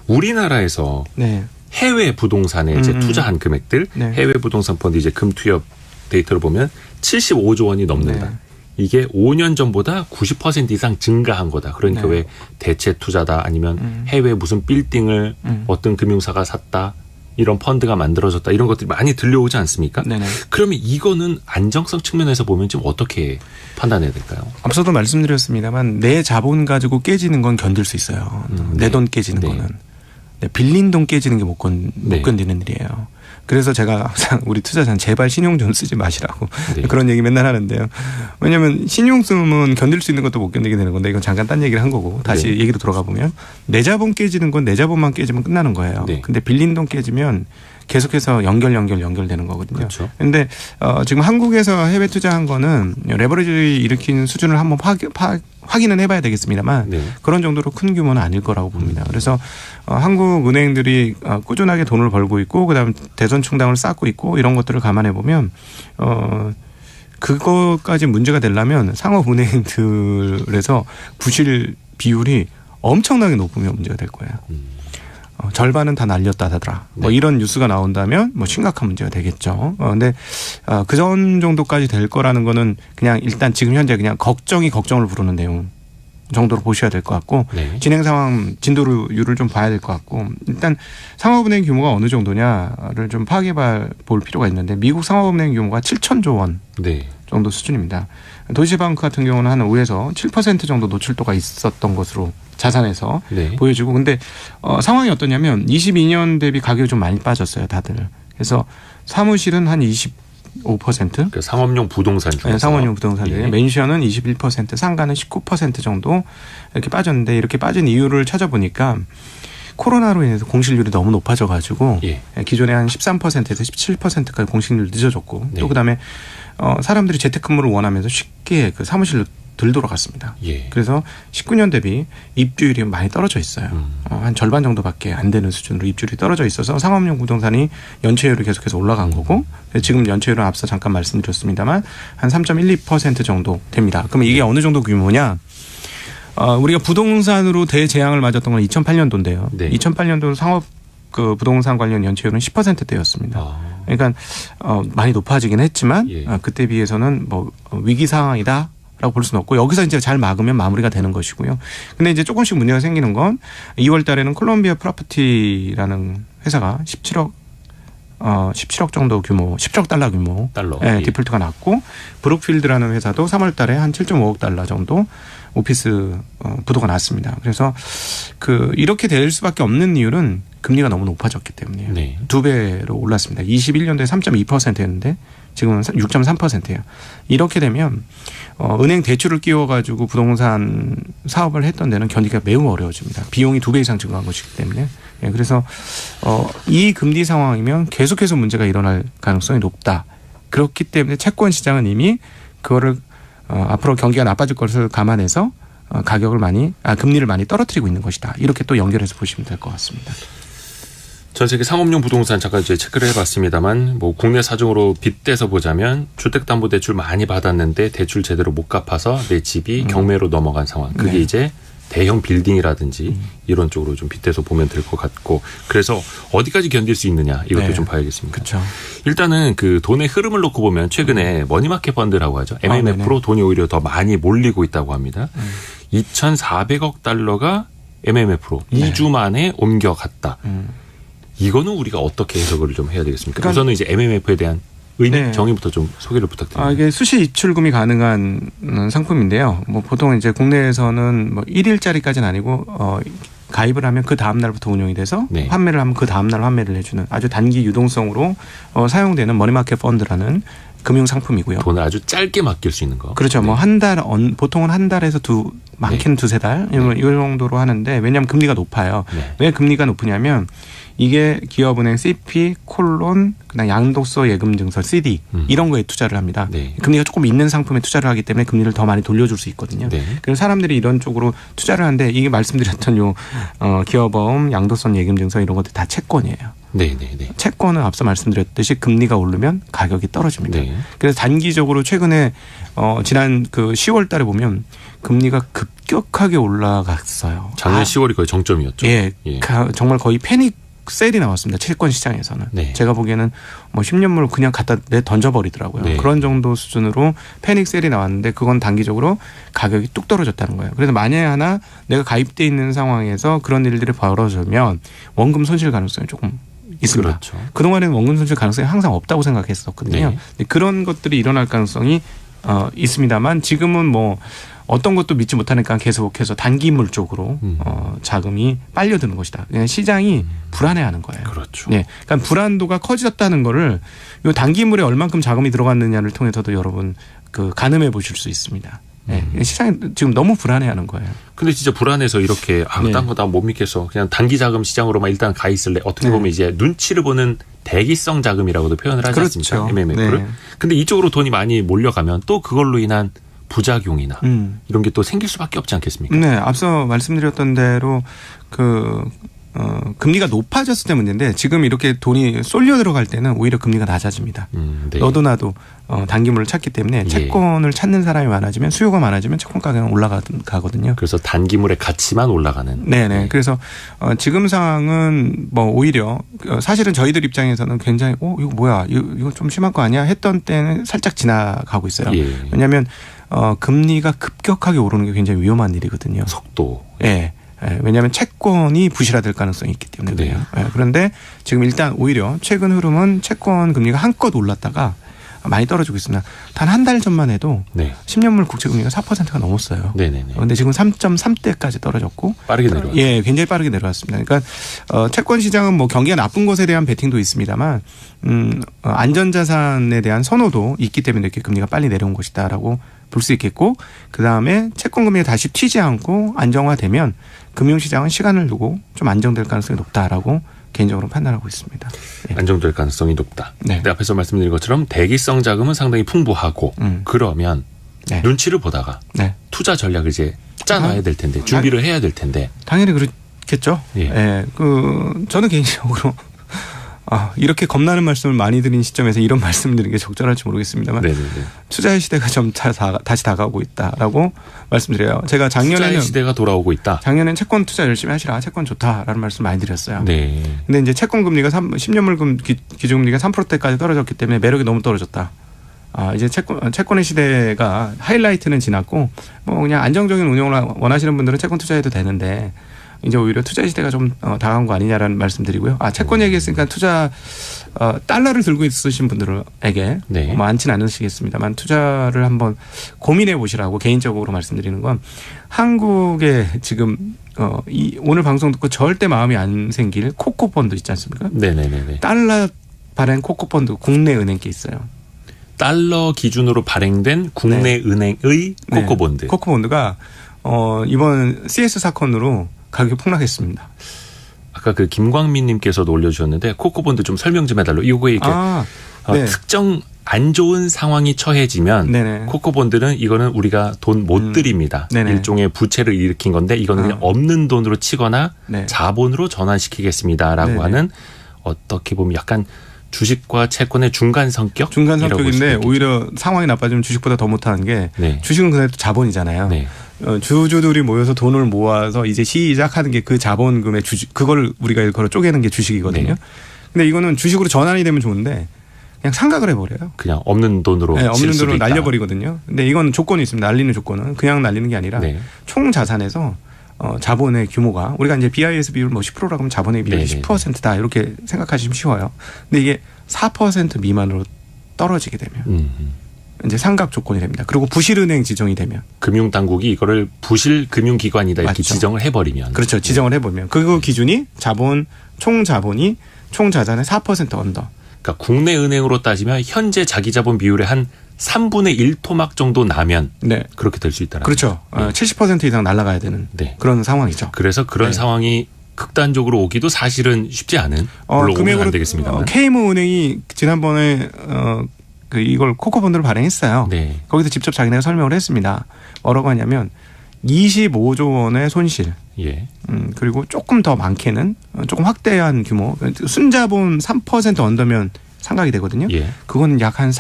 우리나라에서 네. 해외 부동산에 이제 투자한 금액들, 네. 해외 부동산 펀드 이제 금투협 데이터를 보면 75조 원이 넘는다. 네. 이게 5년 전보다 90% 이상 증가한 거다. 그러니까 네. 왜 대체 투자다 아니면 해외 무슨 빌딩을 어떤 금융사가 샀다. 이런 펀드가 만들어졌다. 이런 것들이 많이 들려오지 않습니까? 네네. 그러면 이거는 안정성 측면에서 보면 좀 어떻게 판단해야 될까요? 앞서도 말씀드렸습니다만 내 자본 가지고 깨지는 건 견딜 수 있어요. 내 돈 깨지는 네. 거는. 네, 빌린 돈 깨지는 게 못 네. 견디는 일이에요. 그래서 제가 항상 우리 투자자는 제발 신용 좀 쓰지 마시라고 네. 그런 얘기 맨날 하는데요. 왜냐하면 신용 쓰면 견딜 수 있는 것도 못 견디게 되는 건데 이건 잠깐 딴 얘기를 한 거고 다시 네. 얘기로 돌아가 보면 내 자본 깨지는 건 내 자본만 깨지면 끝나는 거예요. 네. 근데 빌린 돈 깨지면 계속해서 연결되는 거거든요. 그렇죠. 그런데 지금 한국에서 해외 투자한 거는 레버리지 일으킨 수준을 한번 확인은 해봐야 되겠습니다만 네. 그런 정도로 큰 규모는 아닐 거라고 봅니다. 그래서 한국 은행들이 꾸준하게 돈을 벌고 있고 그다음 대선 충당을 쌓고 있고 이런 것들을 감안해 보면 그거까지 문제가 되려면 상업 은행들에서 부실 비율이 엄청나게 높으면 문제가 될 거예요. 절반은 다 날렸다더라. 뭐 네. 이런 뉴스가 나온다면 뭐 심각한 문제가 되겠죠. 근데 그 전 정도까지 될 거라는 거는 그냥 일단 지금 현재 그냥 걱정이 걱정을 부르는 내용 정도로 보셔야 될 것 같고 네. 진행 상황 진도율을 좀 봐야 될 것 같고 일단 상업은행 규모가 어느 정도냐를 좀 파악해 볼 필요가 있는데 미국 상업은행 규모가 7천조 원 네. 정도 수준입니다. 도이치뱅크 같은 경우는 한 5에서 7% 정도 노출도가 있었던 것으로 자산에서 네. 보여지고 근데 상황이 어떠냐면 22년 대비 가격이 좀 많이 빠졌어요. 다들. 그래서 사무실은 한 25%. 그 상업용 부동산 중에서. 네, 상업용 부동산 중에 예. 맨션은 21%, 상가는 19% 정도 이렇게 빠졌는데 이렇게 빠진 이유를 찾아보니까 코로나로 인해서 공실률이 너무 높아져가지고 예. 기존에 한 13%에서 17%까지 공실률 늦어졌고 네. 또 그다음에 사람들이 재택근무를 원하면서 쉽게 그 사무실로 들 돌아갔습니다. 예. 그래서 19년 대비 입주율이 많이 떨어져 있어요. 한 절반 정도밖에 안 되는 수준으로 입주율이 떨어져 있어서 상업용 부동산이 연체율이 계속해서 올라간 거고 지금 연체율은 앞서 잠깐 말씀드렸습니다만 한 3.12% 정도 됩니다. 그럼 이게 어느 정도 규모냐? 우리가 부동산으로 대재앙을 맞았던 건 2008년도인데요. 네. 2008년도 상업 그 부동산 관련 연체율은 10%대였습니다. 그러니까 많이 높아지긴 했지만 예. 그때 비해서는 뭐 위기 상황이다. 라고 볼 수는 없고 여기서 이제 잘 막으면 마무리가 되는 것이고요. 근데 이제 조금씩 문제가 생기는 건 2월 달에는 콜롬비아 프로퍼티라는 회사가 17억 정도 규모, 17억 달러 규모 예. 디폴트가 났고 브룩필드라는 회사도 3월 달에 한 7.5억 달러 정도 오피스 부도가 났습니다. 그래서 이렇게 될 수밖에 없는 이유는 금리가 너무 높아졌기 때문이에요. 네. 2배로 올랐습니다. 21년도에 3.2%였는데 지금은 6.3%예요. 이렇게 되면 은행 대출을 끼워가지고 부동산 사업을 했던 데는 견디기가 매우 어려워집니다. 비용이 2배 이상 증가한 것이기 때문에. 그래서 이 금리 상황이면 계속해서 문제가 일어날 가능성이 높다. 그렇기 때문에 채권 시장은 이미 그거를 앞으로 경기가 나빠질 것을 감안해서 금리를 많이 떨어뜨리고 있는 것이다. 이렇게 또 연결해서 보시면 될 것 같습니다. 전 세계 상업용 부동산 잠깐 이제 체크를 해봤습니다만 뭐 국내 사정으로 빗대서 보자면 주택담보대출 많이 받았는데 대출 제대로 못 갚아서 내 집이 경매로 넘어간 상황. 그게 네. 이제 대형 빌딩이라든지 이런 쪽으로 좀 빗대서 보면 될 것 같고 그래서 어디까지 견딜 수 있느냐 이것도 네. 좀 봐야겠습니다. 그렇죠. 일단은 그 돈의 흐름을 놓고 보면 최근에 머니마켓 펀드라고 하죠. MMF로 돈이 오히려 더 많이 몰리고 있다고 합니다. 2,400억 달러가 MMF로 네. 2주 만에 옮겨갔다. 이거는 우리가 어떻게 해석을 좀 해야 되겠습니까? 그러니까 우선은 이제 MMF에 대한 의미, 네. 정의부터 좀 소개를 부탁드립니다. 이게 수시 입출금이 가능한 상품인데요. 뭐 보통 이제 국내에서는 뭐 1일짜리까지는 아니고 가입을 하면 그 다음 날부터 운용이 돼서 네. 판매를 하면 그 다음 날 환매를 해주는 아주 단기 유동성으로 사용되는 머니마켓 펀드라는 금융 상품이고요. 돈을 아주 짧게 맡길 수 있는 거. 그렇죠. 네. 뭐 보통은 한 달에서 많게는 두세 달 이 정도로 하는데 왜냐하면 금리가 높아요. 네. 왜 금리가 높으냐면 이게 기업은행 CP, 그다음 양도소 예금증서 CD 이런 거에 투자를 합니다. 네. 금리가 조금 있는 상품에 투자를 하기 때문에 금리를 더 많이 돌려줄 수 있거든요. 네. 그래서 사람들이 이런 쪽으로 투자를 하는데 이게 말씀드렸던 기업보험, 양도소 예금증서 이런 것들 다 채권이에요. 네. 채권은 앞서 말씀드렸듯이 금리가 오르면 가격이 떨어집니다. 네. 그래서 단기적으로 최근에 지난 10월 달에 보면 금리가 급격하게 올라갔어요. 작년 10월이 거의 정점이었죠. 예, 정말 거의 패닉 셀이 나왔습니다. 채권 시장에서는. 네. 제가 보기에는 뭐 10년물 그냥 갖다 내 던져버리더라고요. 네. 그런 정도 수준으로 패닉 셀이 나왔는데 그건 단기적으로 가격이 뚝 떨어졌다는 거예요. 그래서 만약에 하나 내가 가입돼 있는 상황에서 그런 일들이 벌어지면 원금 손실 가능성이 조금 있습니다. 그렇죠. 그동안에는 원금 손실 가능성이 항상 없다고 생각했었거든요. 네. 근데 그런 것들이 일어날 가능성이 있습니다만 지금은 뭐 어떤 것도 믿지 못하니까 계속해서 단기물 쪽으로 자금이 빨려드는 것이다. 그냥 시장이 불안해하는 거예요. 그렇죠. 네, 그러니까 불안도가 커졌다는 거를 이 단기물에 얼만큼 자금이 들어갔느냐를 통해서도 여러분 그 가늠해 보실 수 있습니다. 네, 시장이 지금 너무 불안해하는 거예요. 근데 진짜 불안해서 이렇게 딴 거 다 못 믿겠어. 그냥 단기 자금 시장으로만 일단 가 있을래. 어떻게 보면 이제 눈치를 보는 대기성 자금이라고도 표현을 하지 그렇죠. 않습니까? MMF를. 네. 근데 이쪽으로 돈이 많이 몰려가면 또 그걸로 인한 부작용이나 이런 게 또 생길 수밖에 없지 않겠습니까? 네, 앞서 말씀드렸던 대로 금리가 높아졌을 때 문제인데 지금 이렇게 돈이 쏠려 들어갈 때는 오히려 금리가 낮아집니다. 네. 너도 나도 단기물을 찾기 때문에 채권을 찾는 사람이 많아지면 수요가 많아지면 채권 가격은 올라가거든요. 그래서 단기물의 가치만 올라가는. 네네. 그래서 지금 상황은 뭐 오히려 사실은 저희들 입장에서는 굉장히 이거 뭐야 이거 좀 심한 거 아니야 했던 때는 살짝 지나가고 있어요. 왜냐하면 금리가 급격하게 오르는 게 굉장히 위험한 일이거든요. 속도. 예. 왜냐하면 채권이 부실화될 가능성이 있기 때문에 그래요. 그런데 지금 일단 오히려 최근 흐름은 채권 금리가 한껏 올랐다가 많이 떨어지고 있습니다. 단 한 달 전만 해도 10년물 국채 금리가 4%가 넘었어요. 그런데 지금 3.3대까지 떨어졌고 빠르게 내려왔죠. 예, 굉장히 빠르게 내려왔습니다. 그러니까 채권 시장은 뭐 경기가 나쁜 것에 대한 베팅도 있습니다만 안전자산에 대한 선호도 있기 때문에 이렇게 금리가 빨리 내려온 것이다라고 볼 수 있겠고 그다음에 채권 금리가 다시 튀지 않고 안정화되면 금융시장은 시간을 두고 좀 안정될 가능성이 높다라고 개인적으로 판단하고 있습니다. 네. 안정될 가능성이 높다. 네. 근데 앞에서 말씀드린 것처럼 대기성 자금은 상당히 풍부하고 그러면 눈치를 보다가 투자 전략을 이제 짜놔야 될 텐데 준비를 해야 될 텐데 당연히 그렇겠죠. 예. 저는 개인적으로 이렇게 겁나는 말씀을 많이 드린 시점에서 이런 말씀을 드리는 게 적절할지 모르겠습니다만 투자의 시대가 좀 다시 다가오고 있다라고 말씀드려요. 제가 작년에는 투자의 시대가 돌아오고 있다. 작년엔 채권 투자 열심히 하시라. 채권 좋다라는 말씀 많이 드렸어요. 네. 근데 이제 채권 금리가 10년물 기준금리가 3%대까지 떨어졌기 때문에 매력이 너무 떨어졌다. 이제 채권의 시대가 하이라이트는 지났고 뭐 그냥 안정적인 운용을 원하시는 분들은 채권 투자해도 되는데 이제 오히려 투자 시대가 좀 다가온 거 아니냐라는 말씀드리고요. 채권 얘기했으니까 투자 달러를 들고 있으신 분들에게 많지는 않으시겠습니다만 투자를 한번 고민해 보시라고 개인적으로 말씀드리는 건 한국에 지금 오늘 방송 듣고 절대 마음이 안 생길 코코펀드 있지 않습니까? 네네네. 달러 발행 코코펀드 국내 은행께 있어요. 달러 기준으로 발행된 국내 은행의 코코본드. 코코본드가 이번 CS 사건으로 가격이 폭락했습니다. 아까 그 김광민님께서도 올려주셨는데 코코본드 좀 설명 좀 해달라고. 이거에 이렇게 특정 안 좋은 상황이 처해지면 코코본드는 이거는 우리가 돈 못 드립니다. 일종의 부채를 일으킨 건데 이거는 그냥 없는 돈으로 치거나 자본으로 전환시키겠습니다라고 하는 어떻게 보면 약간 주식과 채권의 중간 성격? 중간 성격인데 오히려 상황이 나빠지면 주식보다 더 못하는 게 주식은 그래도 자본이잖아요. 주주들이 모여서 돈을 모아서 이제 시작하는 게 그 자본금의 그걸 우리가 일컬어 쪼개는 게 주식이거든요. 근데 이거는 주식으로 전환이 되면 좋은데 그냥 상각을 해버려요. 그냥 없는 돈으로 없는 돈으로 날려버리거든요. 근데 이건 조건이 있습니다. 날리는 조건은 그냥 날리는 게 아니라 총 자산에서 자본의 규모가 우리가 이제 BIS 비율 뭐 10%라고 하면 자본의 비율이 10%다 이렇게 생각하시면 쉬워요. 근데 이게 4% 미만으로 떨어지게 되면 이제 상각 조건이 됩니다. 그리고 부실은행 지정이 되면 금융당국이 이거를 부실 금융기관이다 이렇게 지정을 해버리면 그렇죠. 지정을 해보면 그 기준이 총 자본이 총 자산의 4% 언더. 그러니까 국내 은행으로 따지면 현재 자기 자본 비율의 한 3분의 1 토막 정도 나면 그렇게 될 수 있다라는 그렇죠. 70% 이상 날아가야 되는 그런 상황이죠. 그래서 그런 상황이 극단적으로 오기도 사실은 쉽지 않은 물론 오면 안 되겠습니다만. KM은행이 지난번에 이걸 코코본드를 발행했어요. 거기서 직접 자기네가 설명을 했습니다. 뭐라고 하냐면 25조 원의 손실. 그리고 조금 더 많게는 조금 확대한 규모. 순자본 3% 언더면 상각이 되거든요. 그거는 약 한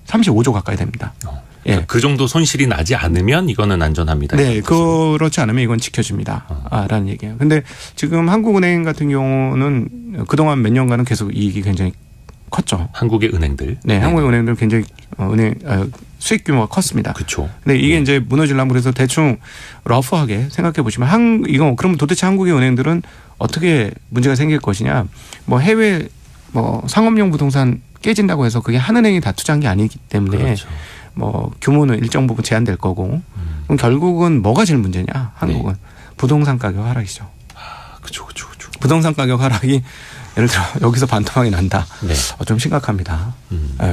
35조 가까이 됩니다. 그러니까 그 정도 손실이 나지 않으면 이거는 안전합니다. 네, 그렇지 않으면 이건 지켜집니다.라는 얘기예요. 근데 지금 한국은행 같은 경우는 그동안 몇 년간은 계속 이익이 굉장히 컸죠. 한국의 은행들. 네, 한국의 은행들은 굉장히 수익 규모가 컸습니다. 그렇죠. 근데 이게 이제 무너지려면 그래서 대충 러프하게 생각해 보시면 이거 그럼 도대체 한국의 은행들은 어떻게 문제가 생길 것이냐? 뭐 해외 상업용 부동산 깨진다고 해서 그게 한 은행이 다 투자한 게 아니기 때문에 그렇죠. 뭐 규모는 일정 부분 제한될 거고 그럼 결국은 뭐가 제일 문제냐? 한국은 부동산 가격 하락이죠. 그렇죠. 부동산 가격 하락이 예를 들어 여기서 반토막이 난다. 네. 좀 심각합니다.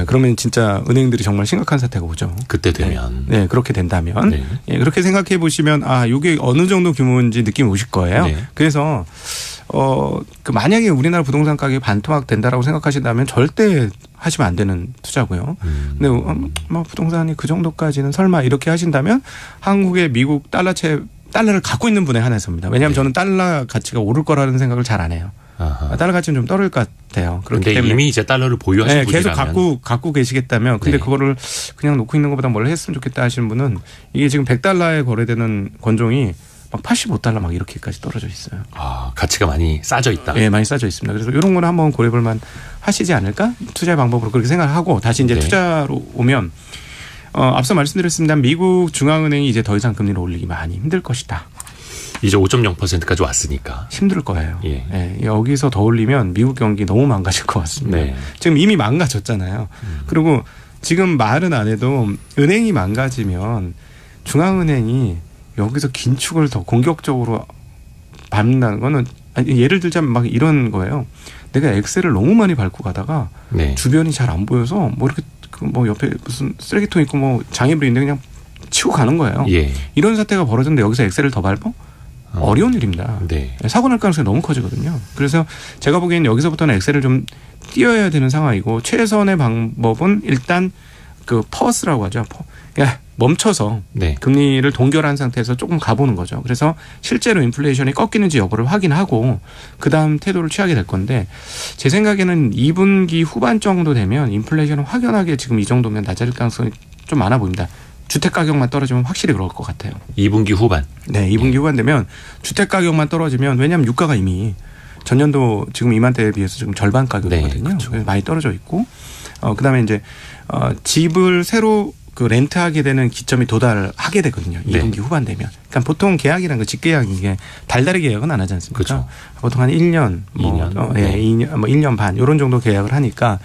그러면 진짜 은행들이 정말 심각한 사태가 오죠. 그때 되면. 네, 그렇게 된다면. 네. 예, 그렇게 생각해 보시면 이게 어느 정도 규모인지 느낌이 오실 거예요. 네. 그래서 만약에 우리나라 부동산 가격이 반토막 된다라고 생각하신다면 절대 하시면 안 되는 투자고요. 근데 부동산이 그 정도까지는 설마 이렇게 하신다면 한국의 미국 달러를 갖고 있는 분에 한해서입니다. 왜냐하면 저는 달러 가치가 오를 거라는 생각을 잘 안 해요. 달러 가치는 좀 떨어질 것 같아요. 그런데 이미 이제 달러를 보유하시는 분이라면 계속 갖고 계시겠다면 근데 그거를 그냥 놓고 있는 것보다 뭘 했으면 좋겠다 하시는 분은 이게 지금 100달러에 거래되는 권종이 막 85달러 막 이렇게까지 떨어져 있어요. 가치가 많이 싸져 있다. 네, 많이 싸져 있습니다. 그래서 이런 거는 한번 고려해볼만 하시지 않을까? 투자의 방법으로 그렇게 생각하고 다시 이제 투자로 오면 앞서 말씀드렸습니다. 미국 중앙은행이 이제 더 이상 금리를 올리기 많이 힘들 것이다. 이제 5.0%까지 왔으니까. 힘들 거예요. 예. 네, 여기서 더 올리면 미국 경기 너무 망가질 것 같습니다. 네. 지금 이미 망가졌잖아요. 그리고 지금 말은 안 해도 은행이 망가지면 중앙은행이 여기서 긴축을 더 공격적으로 밟는다는 거는 예를 들자면 막 이런 거예요. 내가 엑셀을 너무 많이 밟고 가다가 주변이 잘 안 보여서 이렇게 옆에 무슨 쓰레기통 있고 장애물이 있는데 그냥 치고 가는 거예요. 예. 이런 사태가 벌어졌는데 여기서 엑셀을 더 밟아? 어려운 일입니다. 네. 사고 날 가능성이 너무 커지거든요. 그래서 제가 보기에는 여기서부터는 엑셀을 좀 띄어야 되는 상황이고 최선의 방법은 일단 퍼스라고 하죠. 그러니까 멈춰서 금리를 동결한 상태에서 조금 가보는 거죠. 그래서 실제로 인플레이션이 꺾이는지 여부를 확인하고 그다음 태도를 취하게 될 건데 제 생각에는 2분기 후반 정도 되면 인플레이션은 확연하게 지금 이 정도면 낮아질 가능성이 좀 많아 보입니다. 주택 가격만 떨어지면 확실히 그럴 것 같아요. 2분기 후반. 네, 2분기 후반 되면 주택 가격만 떨어지면 왜냐하면 유가가 이미 전년도 지금 이맘때에 비해서 지금 절반 가격이거든요. 그렇죠. 그래서 많이 떨어져 있고 그다음에 이제 집을 새로 렌트하게 되는 기점이 도달하게 되거든요. 2분기 후반 되면. 그러니까 보통 계약이라는 거 직계약이 이게 달달이 계약은 안 하지 않습니까? 그렇죠. 보통 한 1년, 2년, 2년, 1년 반 이런 정도 계약을 하니까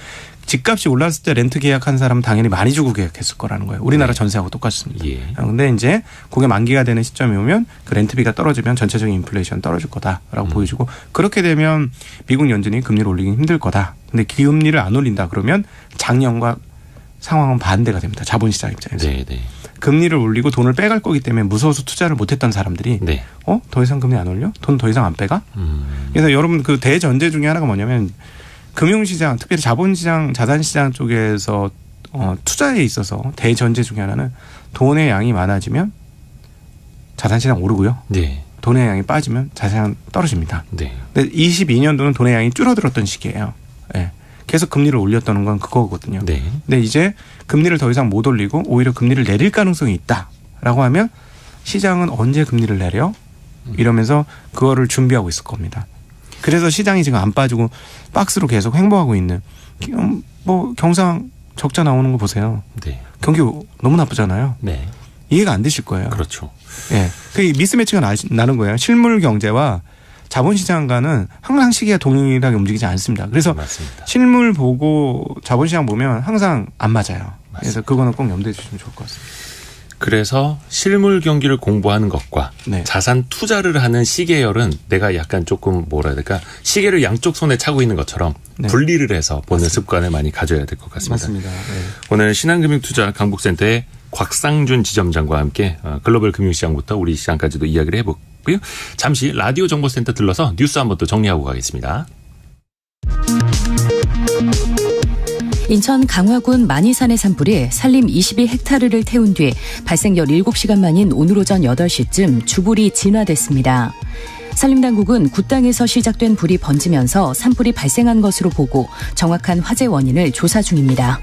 집값이 올랐을 때 렌트 계약한 사람은 당연히 많이 주고 계약했을 거라는 거예요. 우리나라 전세하고 똑같습니다. 그런데 이제 그게 만기가 되는 시점이 오면 그 렌트비가 떨어지면 전체적인 인플레이션 떨어질 거다라고 보여주고 그렇게 되면 미국 연준이 금리를 올리기 힘들 거다. 근데 금리를 안 올린다 그러면 작년과 상황은 반대가 됩니다. 자본시장 입장에서. 금리를 올리고 돈을 빼갈 거기 때문에 무서워서 투자를 못했던 사람들이 더 이상 금리 안 올려? 돈 더 이상 안 빼가? 그래서 여러분 그 대전제 중에 하나가 뭐냐면 금융시장 특별히 자본시장 자산시장 쪽에서 투자에 있어서 대전제 중에 하나는 돈의 양이 많아지면 자산시장 오르고요. 돈의 양이 빠지면 자산시장 떨어집니다. 근데 22년도는 돈의 양이 줄어들었던 시기예요. 계속 금리를 올렸다는 건 그거거든요. 근데 이제 금리를 더 이상 못 올리고 오히려 금리를 내릴 가능성이 있다라고 하면 시장은 언제 금리를 내려? 이러면서 그거를 준비하고 있을 겁니다. 그래서 시장이 지금 안 빠지고 박스로 계속 횡보하고 있는 경상 적자 나오는 거 보세요. 경기 너무 나쁘잖아요. 이해가 안 되실 거예요. 그렇죠. 그 미스매치가 나는 거예요. 실물 경제와 자본시장과는 항상 시기가 동일하게 움직이지 않습니다. 그래서 실물 보고 자본시장 보면 항상 안 맞아요. 그래서 그거는 꼭 염두에 주시면 좋을 것 같습니다. 그래서 실물 경기를 공부하는 것과 자산 투자를 하는 시계열은 내가 약간 조금 뭐라 해야 될까 시계를 양쪽 손에 차고 있는 것처럼 분리를 해서 보는 습관을 많이 가져야 될 것 같습니다. 맞습니다. 오늘 신한금융투자 강북센터의 곽상준 지점장과 함께 글로벌 금융시장부터 우리 시장까지도 이야기를 해보고요. 잠시 라디오 정보센터 들러서 뉴스 한번 또 정리하고 가겠습니다. 인천 강화군 만이산의 산불이 산림 22헥타르를 태운 뒤 발생 17시간 만인 오늘 오전 8시쯤 주불이 진화됐습니다. 산림당국은 굿당에서 시작된 불이 번지면서 산불이 발생한 것으로 보고 정확한 화재 원인을 조사 중입니다.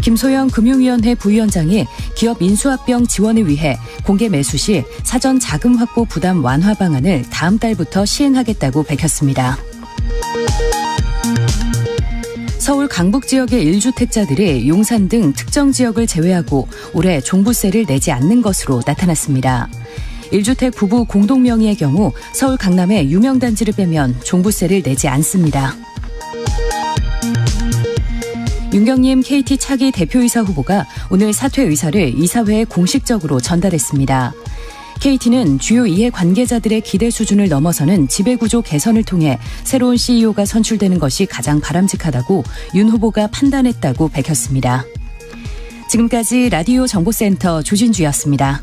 김소영 금융위원회 부위원장이 기업 인수합병 지원을 위해 공개 매수 시 사전 자금 확보 부담 완화 방안을 다음 달부터 시행하겠다고 밝혔습니다. 서울 강북 지역의 1주택자들이 용산 등 특정 지역을 제외하고 올해 종부세를 내지 않는 것으로 나타났습니다. 1주택 부부 공동명의의 경우 서울 강남의 유명단지를 빼면 종부세를 내지 않습니다. 윤경림 KT 차기 대표이사 후보가 오늘 사퇴 의사를 이사회에 공식적으로 전달했습니다. KT는 주요 이해관계자들의 기대 수준을 넘어서는 지배구조 개선을 통해 새로운 CEO가 선출되는 것이 가장 바람직하다고 윤 후보가 판단했다고 밝혔습니다. 지금까지 라디오 정보센터 조진주였습니다.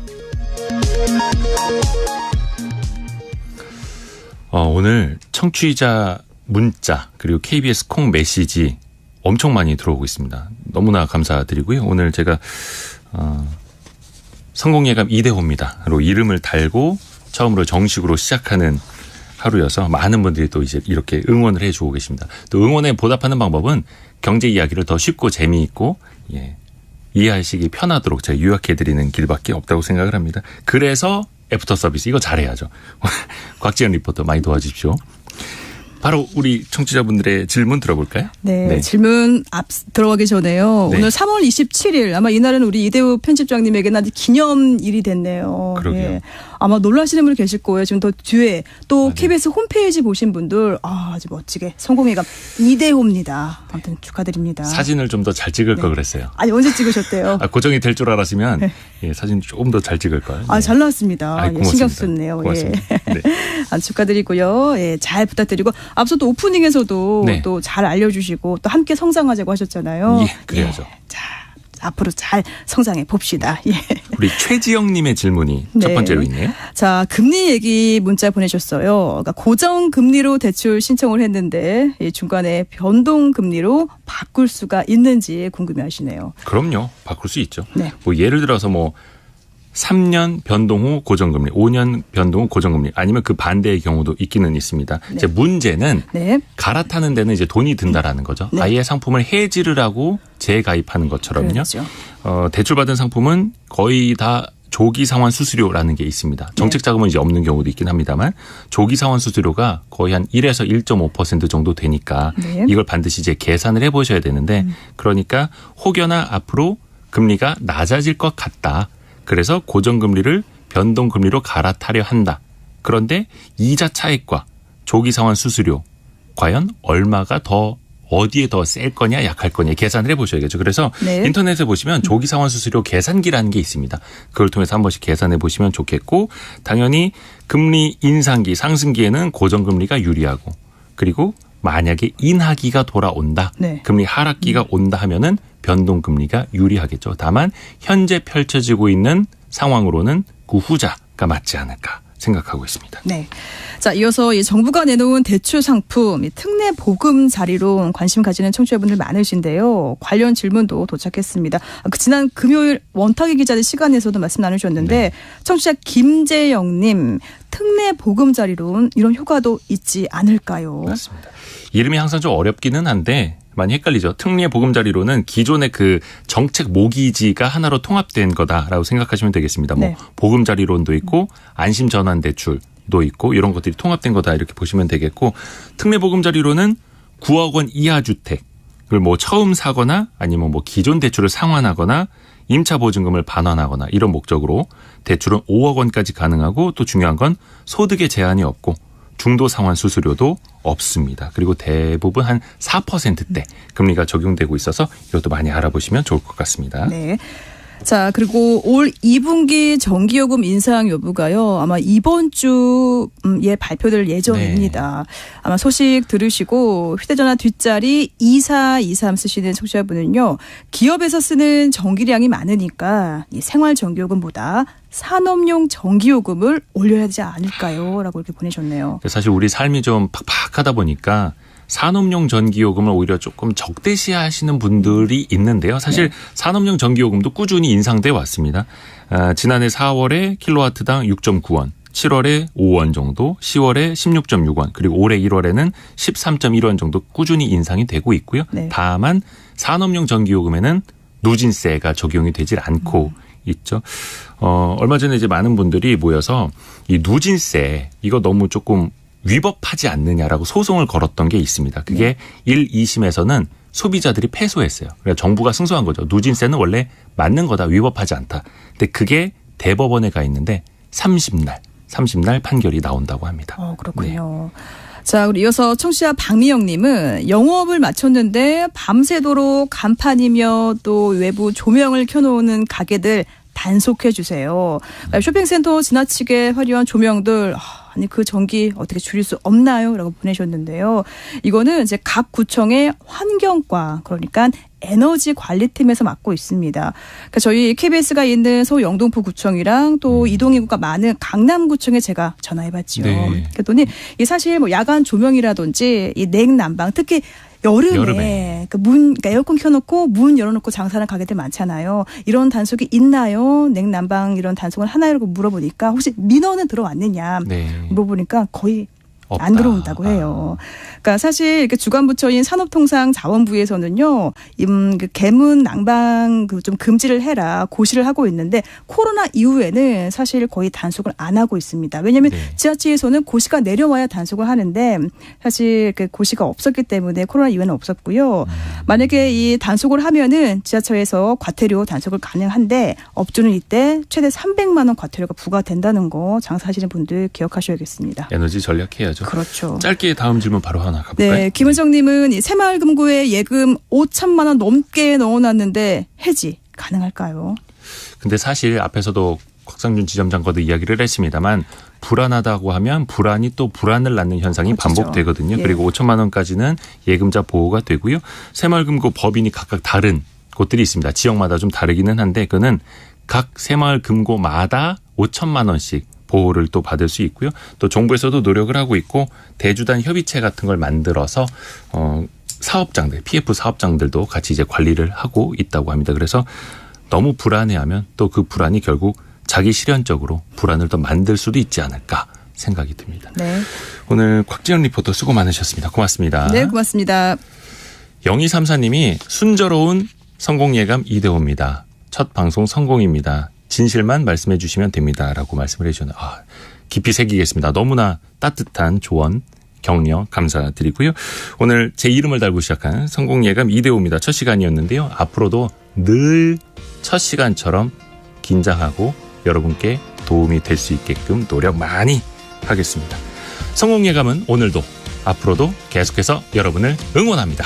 오늘 청취자 문자 그리고 KBS 콩 메시지 엄청 많이 들어오고 있습니다. 너무나 감사드리고요. 오늘 제가 성공예감 이대호입니다로 이름을 달고 처음으로 정식으로 시작하는 하루여서 많은 분들이 또 이제 이렇게 응원을 해주고 계십니다. 또 응원에 보답하는 방법은 경제 이야기를 더 쉽고 재미있고 이해하시기 편하도록 제가 요약해드리는 길밖에 없다고 생각을 합니다. 그래서 애프터 서비스 이거 잘해야죠. 곽지연 리포터 많이 도와주십시오. 바로 우리 청취자분들의 질문 들어볼까요? 네. 질문 들어가기 전에요. 네. 오늘 3월 27일 아마 이날은 우리 이대호 편집장님에게는 아주 기념일이 됐네요. 그러게요. 예. 아마 놀라시는 분 계실 거예요. 지금 더 뒤에 또 KBS 홈페이지 보신 분들 아주 멋지게 성공예감 이대호입니다. 아무튼 축하드립니다. 사진을 좀 더 잘 찍을 걸 그랬어요. 아니 언제 찍으셨대요? 고정이 될 줄 알았으면 사진 조금 더 잘 찍을 걸. 잘 나왔습니다. 신경 쓰네요. 고맙습니다. 네. 축하드리고요. 잘 부탁드리고 앞서 또 오프닝에서도 또 잘 알려주시고 또 함께 성장하자고 하셨잖아요. 그래야죠. 자, 앞으로 잘 성장해 봅시다. 우리 최지영님의 질문이 첫 번째로 있네요. 자, 금리 얘기 문자 보내셨어요. 그러니까 고정금리로 대출 신청을 했는데 중간에 변동금리로 바꿀 수가 있는지 궁금해하시네요. 그럼요. 바꿀 수 있죠. 네. 뭐 예를 들어서 3년 변동 후 고정금리, 5년 변동 후 고정금리 아니면 그 반대의 경우도 있기는 있습니다. 이제 문제는 갈아타는 데는 이제 돈이 든다라는 거죠. 아예 상품을 해지를 하고 재가입하는 것처럼요. 그렇죠. 대출받은 상품은 거의 다 조기 상환 수수료라는 게 있습니다. 정책 자금은 이제 없는 경우도 있긴 합니다만 조기 상환 수수료가 거의 한 1에서 1.5% 정도 되니까 이걸 반드시 이제 계산을 해보셔야 되는데 그러니까 혹여나 앞으로 금리가 낮아질 것 같다. 그래서 고정금리를 변동금리로 갈아타려 한다. 그런데 이자 차익과 조기 상환 수수료 과연 얼마가 더 어디에 더 셀 거냐 약할 거냐 계산을 해보셔야겠죠. 그래서 인터넷에 보시면 조기 상환 수수료 계산기라는 게 있습니다. 그걸 통해서 한 번씩 계산해 보시면 좋겠고 당연히 금리 인상기 상승기에는 고정금리가 유리하고 그리고 만약에 인하기가 돌아온다. 금리 하락기가 온다 하면은 변동금리가 유리하겠죠. 다만 현재 펼쳐지고 있는 상황으로는 그 후자가 맞지 않을까 생각하고 있습니다. 네. 자, 이어서 정부가 내놓은 대출 상품 특례 보금자리론 관심 가지는 청취자분들 많으신데요. 관련 질문도 도착했습니다. 지난 금요일 원탁의 기자들 시간에서도 말씀 나누셨는데 청취자 김재영님 특례 보금자리론 이런 효과도 있지 않을까요? 맞습니다. 이름이 항상 좀 어렵기는 한데 많이 헷갈리죠. 특례 보금자리론은 기존의 그 정책 모기지가 하나로 통합된 거다라고 생각하시면 되겠습니다. 보금자리론도 있고 안심전환대출도 있고 이런 것들이 통합된 거다 이렇게 보시면 되겠고 특례 보금자리론은 9억 원 이하 주택을 처음 사거나 아니면 기존 대출을 상환하거나 임차 보증금을 반환하거나 이런 목적으로 대출은 5억 원까지 가능하고 또 중요한 건 소득에 제한이 없고 중도 상환 수수료도 없습니다. 그리고 대부분 한 4%대 금리가 적용되고 있어서 이것도 많이 알아보시면 좋을 것 같습니다. 네. 자, 그리고 올 2분기 전기요금 인상 여부가요. 아마 이번 주에 발표될 예정입니다. 아마 소식 들으시고 휴대전화 뒷자리 2423 쓰시는 청취자분은요. 기업에서 쓰는 전기량이 많으니까 이 생활 전기요금보다 산업용 전기요금을 올려야 되지 않을까요? 라고 이렇게 보내셨네요. 사실 우리 삶이 좀 팍팍하다 보니까 산업용 전기요금을 오히려 조금 적대시하시는 분들이 있는데요. 사실 산업용 전기요금도 꾸준히 인상돼 왔습니다. 지난해 4월에 킬로와트당 6.9원, 7월에 5원 정도, 10월에 16.6원, 그리고 올해 1월에는 13.1원 정도 꾸준히 인상이 되고 있고요. 다만 산업용 전기요금에는 누진세가 적용이 되질 않고 있죠. 얼마 전에 이제 많은 분들이 모여서 이 누진세 이거 너무 조금 위법하지 않느냐라고 소송을 걸었던 게 있습니다. 그게 1, 2심에서는 소비자들이 패소했어요. 그러니까 정부가 승소한 거죠. 누진세는 원래 맞는 거다. 위법하지 않다. 근데 그게 대법원에 가 있는데 30날 판결이 나온다고 합니다. 그렇군요. 네. 자, 그리고 이어서 청취자 박미영님은 영업을 마쳤는데 밤새도록 간판이며 또 외부 조명을 켜놓는 가게들 단속해 주세요. 쇼핑센터 지나치게 화려한 조명들 아니 그 전기 어떻게 줄일 수 없나요? 라고 보내셨는데요. 이거는 이제 각 구청의 환경과 그러니까 에너지 관리팀에서 맡고 있습니다. 그러니까 저희 KBS가 있는 서울 영등포 구청이랑 또 이동인구가 많은 강남구청에 제가 전화해봤죠. 네. 그랬더니 이 사실 뭐 야간 조명이라든지 이 냉난방 특히 여름에 그러니까 에어컨 켜놓고 문 열어놓고 장사하는 가게들 많잖아요. 이런 단속이 있나요? 냉난방 이런 단속은 하나요라고 물어보니까 혹시 민원은 들어왔느냐 물어보니까 거의 없다. 안 들어온다고 해요. 그러니까 사실 이렇게 주관부처인 산업통상자원부에서는요, 그 개문 난방 좀 금지를 해라 고시를 하고 있는데 코로나 이후에는 사실 거의 단속을 안 하고 있습니다. 왜냐하면 지자체에서는 고시가 내려와야 단속을 하는데 사실 그 고시가 없었기 때문에 코로나 이후에는 없었고요. 만약에 이 단속을 하면은 지자체에서 과태료 단속을 가능한데 업주는 이때 최대 300만 원 과태료가 부과된다는 거 장사하시는 분들 기억하셔야겠습니다. 에너지 전략해야죠. 그렇죠. 짧게 다음 질문 바로 하나 가볼까요? 네, 김은정님은 새마을금고에 예금 5천만 원 넘게 넣어놨는데 해지 가능할까요? 근데 사실 앞에서도 곽상준 지점장과도 이야기를 했습니다만 불안하다고 하면 불안이 또 불안을 낳는 현상이 반복되거든요. 그리고 5천만 원까지는 예금자 보호가 되고요. 새마을금고 법인이 각각 다른 곳들이 있습니다. 지역마다 좀 다르기는 한데 그거는 각 새마을금고마다 5천만 원씩 보호를 또 받을 수 있고요. 또 정부에서도 노력을 하고 있고 대주단 협의체 같은 걸 만들어서 사업장들, PF 사업장들도 같이 이제 관리를 하고 있다고 합니다. 그래서 너무 불안해하면 또 그 불안이 결국 자기 실현적으로 불안을 더 만들 수도 있지 않을까 생각이 듭니다. 네. 오늘 곽지연 리포터 수고 많으셨습니다. 고맙습니다. 네, 고맙습니다. 0234님이 순조로운 성공예감 이대호입니다. 첫 방송 성공입니다. 진실만 말씀해 주시면 됩니다. 라고 말씀을 해주셨는데 깊이 새기겠습니다. 너무나 따뜻한 조언, 격려 감사드리고요. 오늘 제 이름을 달고 시작한 성공예감 이대호입니다. 첫 시간이었는데요. 앞으로도 늘 첫 시간처럼 긴장하고 여러분께 도움이 될 수 있게끔 노력 많이 하겠습니다. 성공예감은 오늘도 앞으로도 계속해서 여러분을 응원합니다.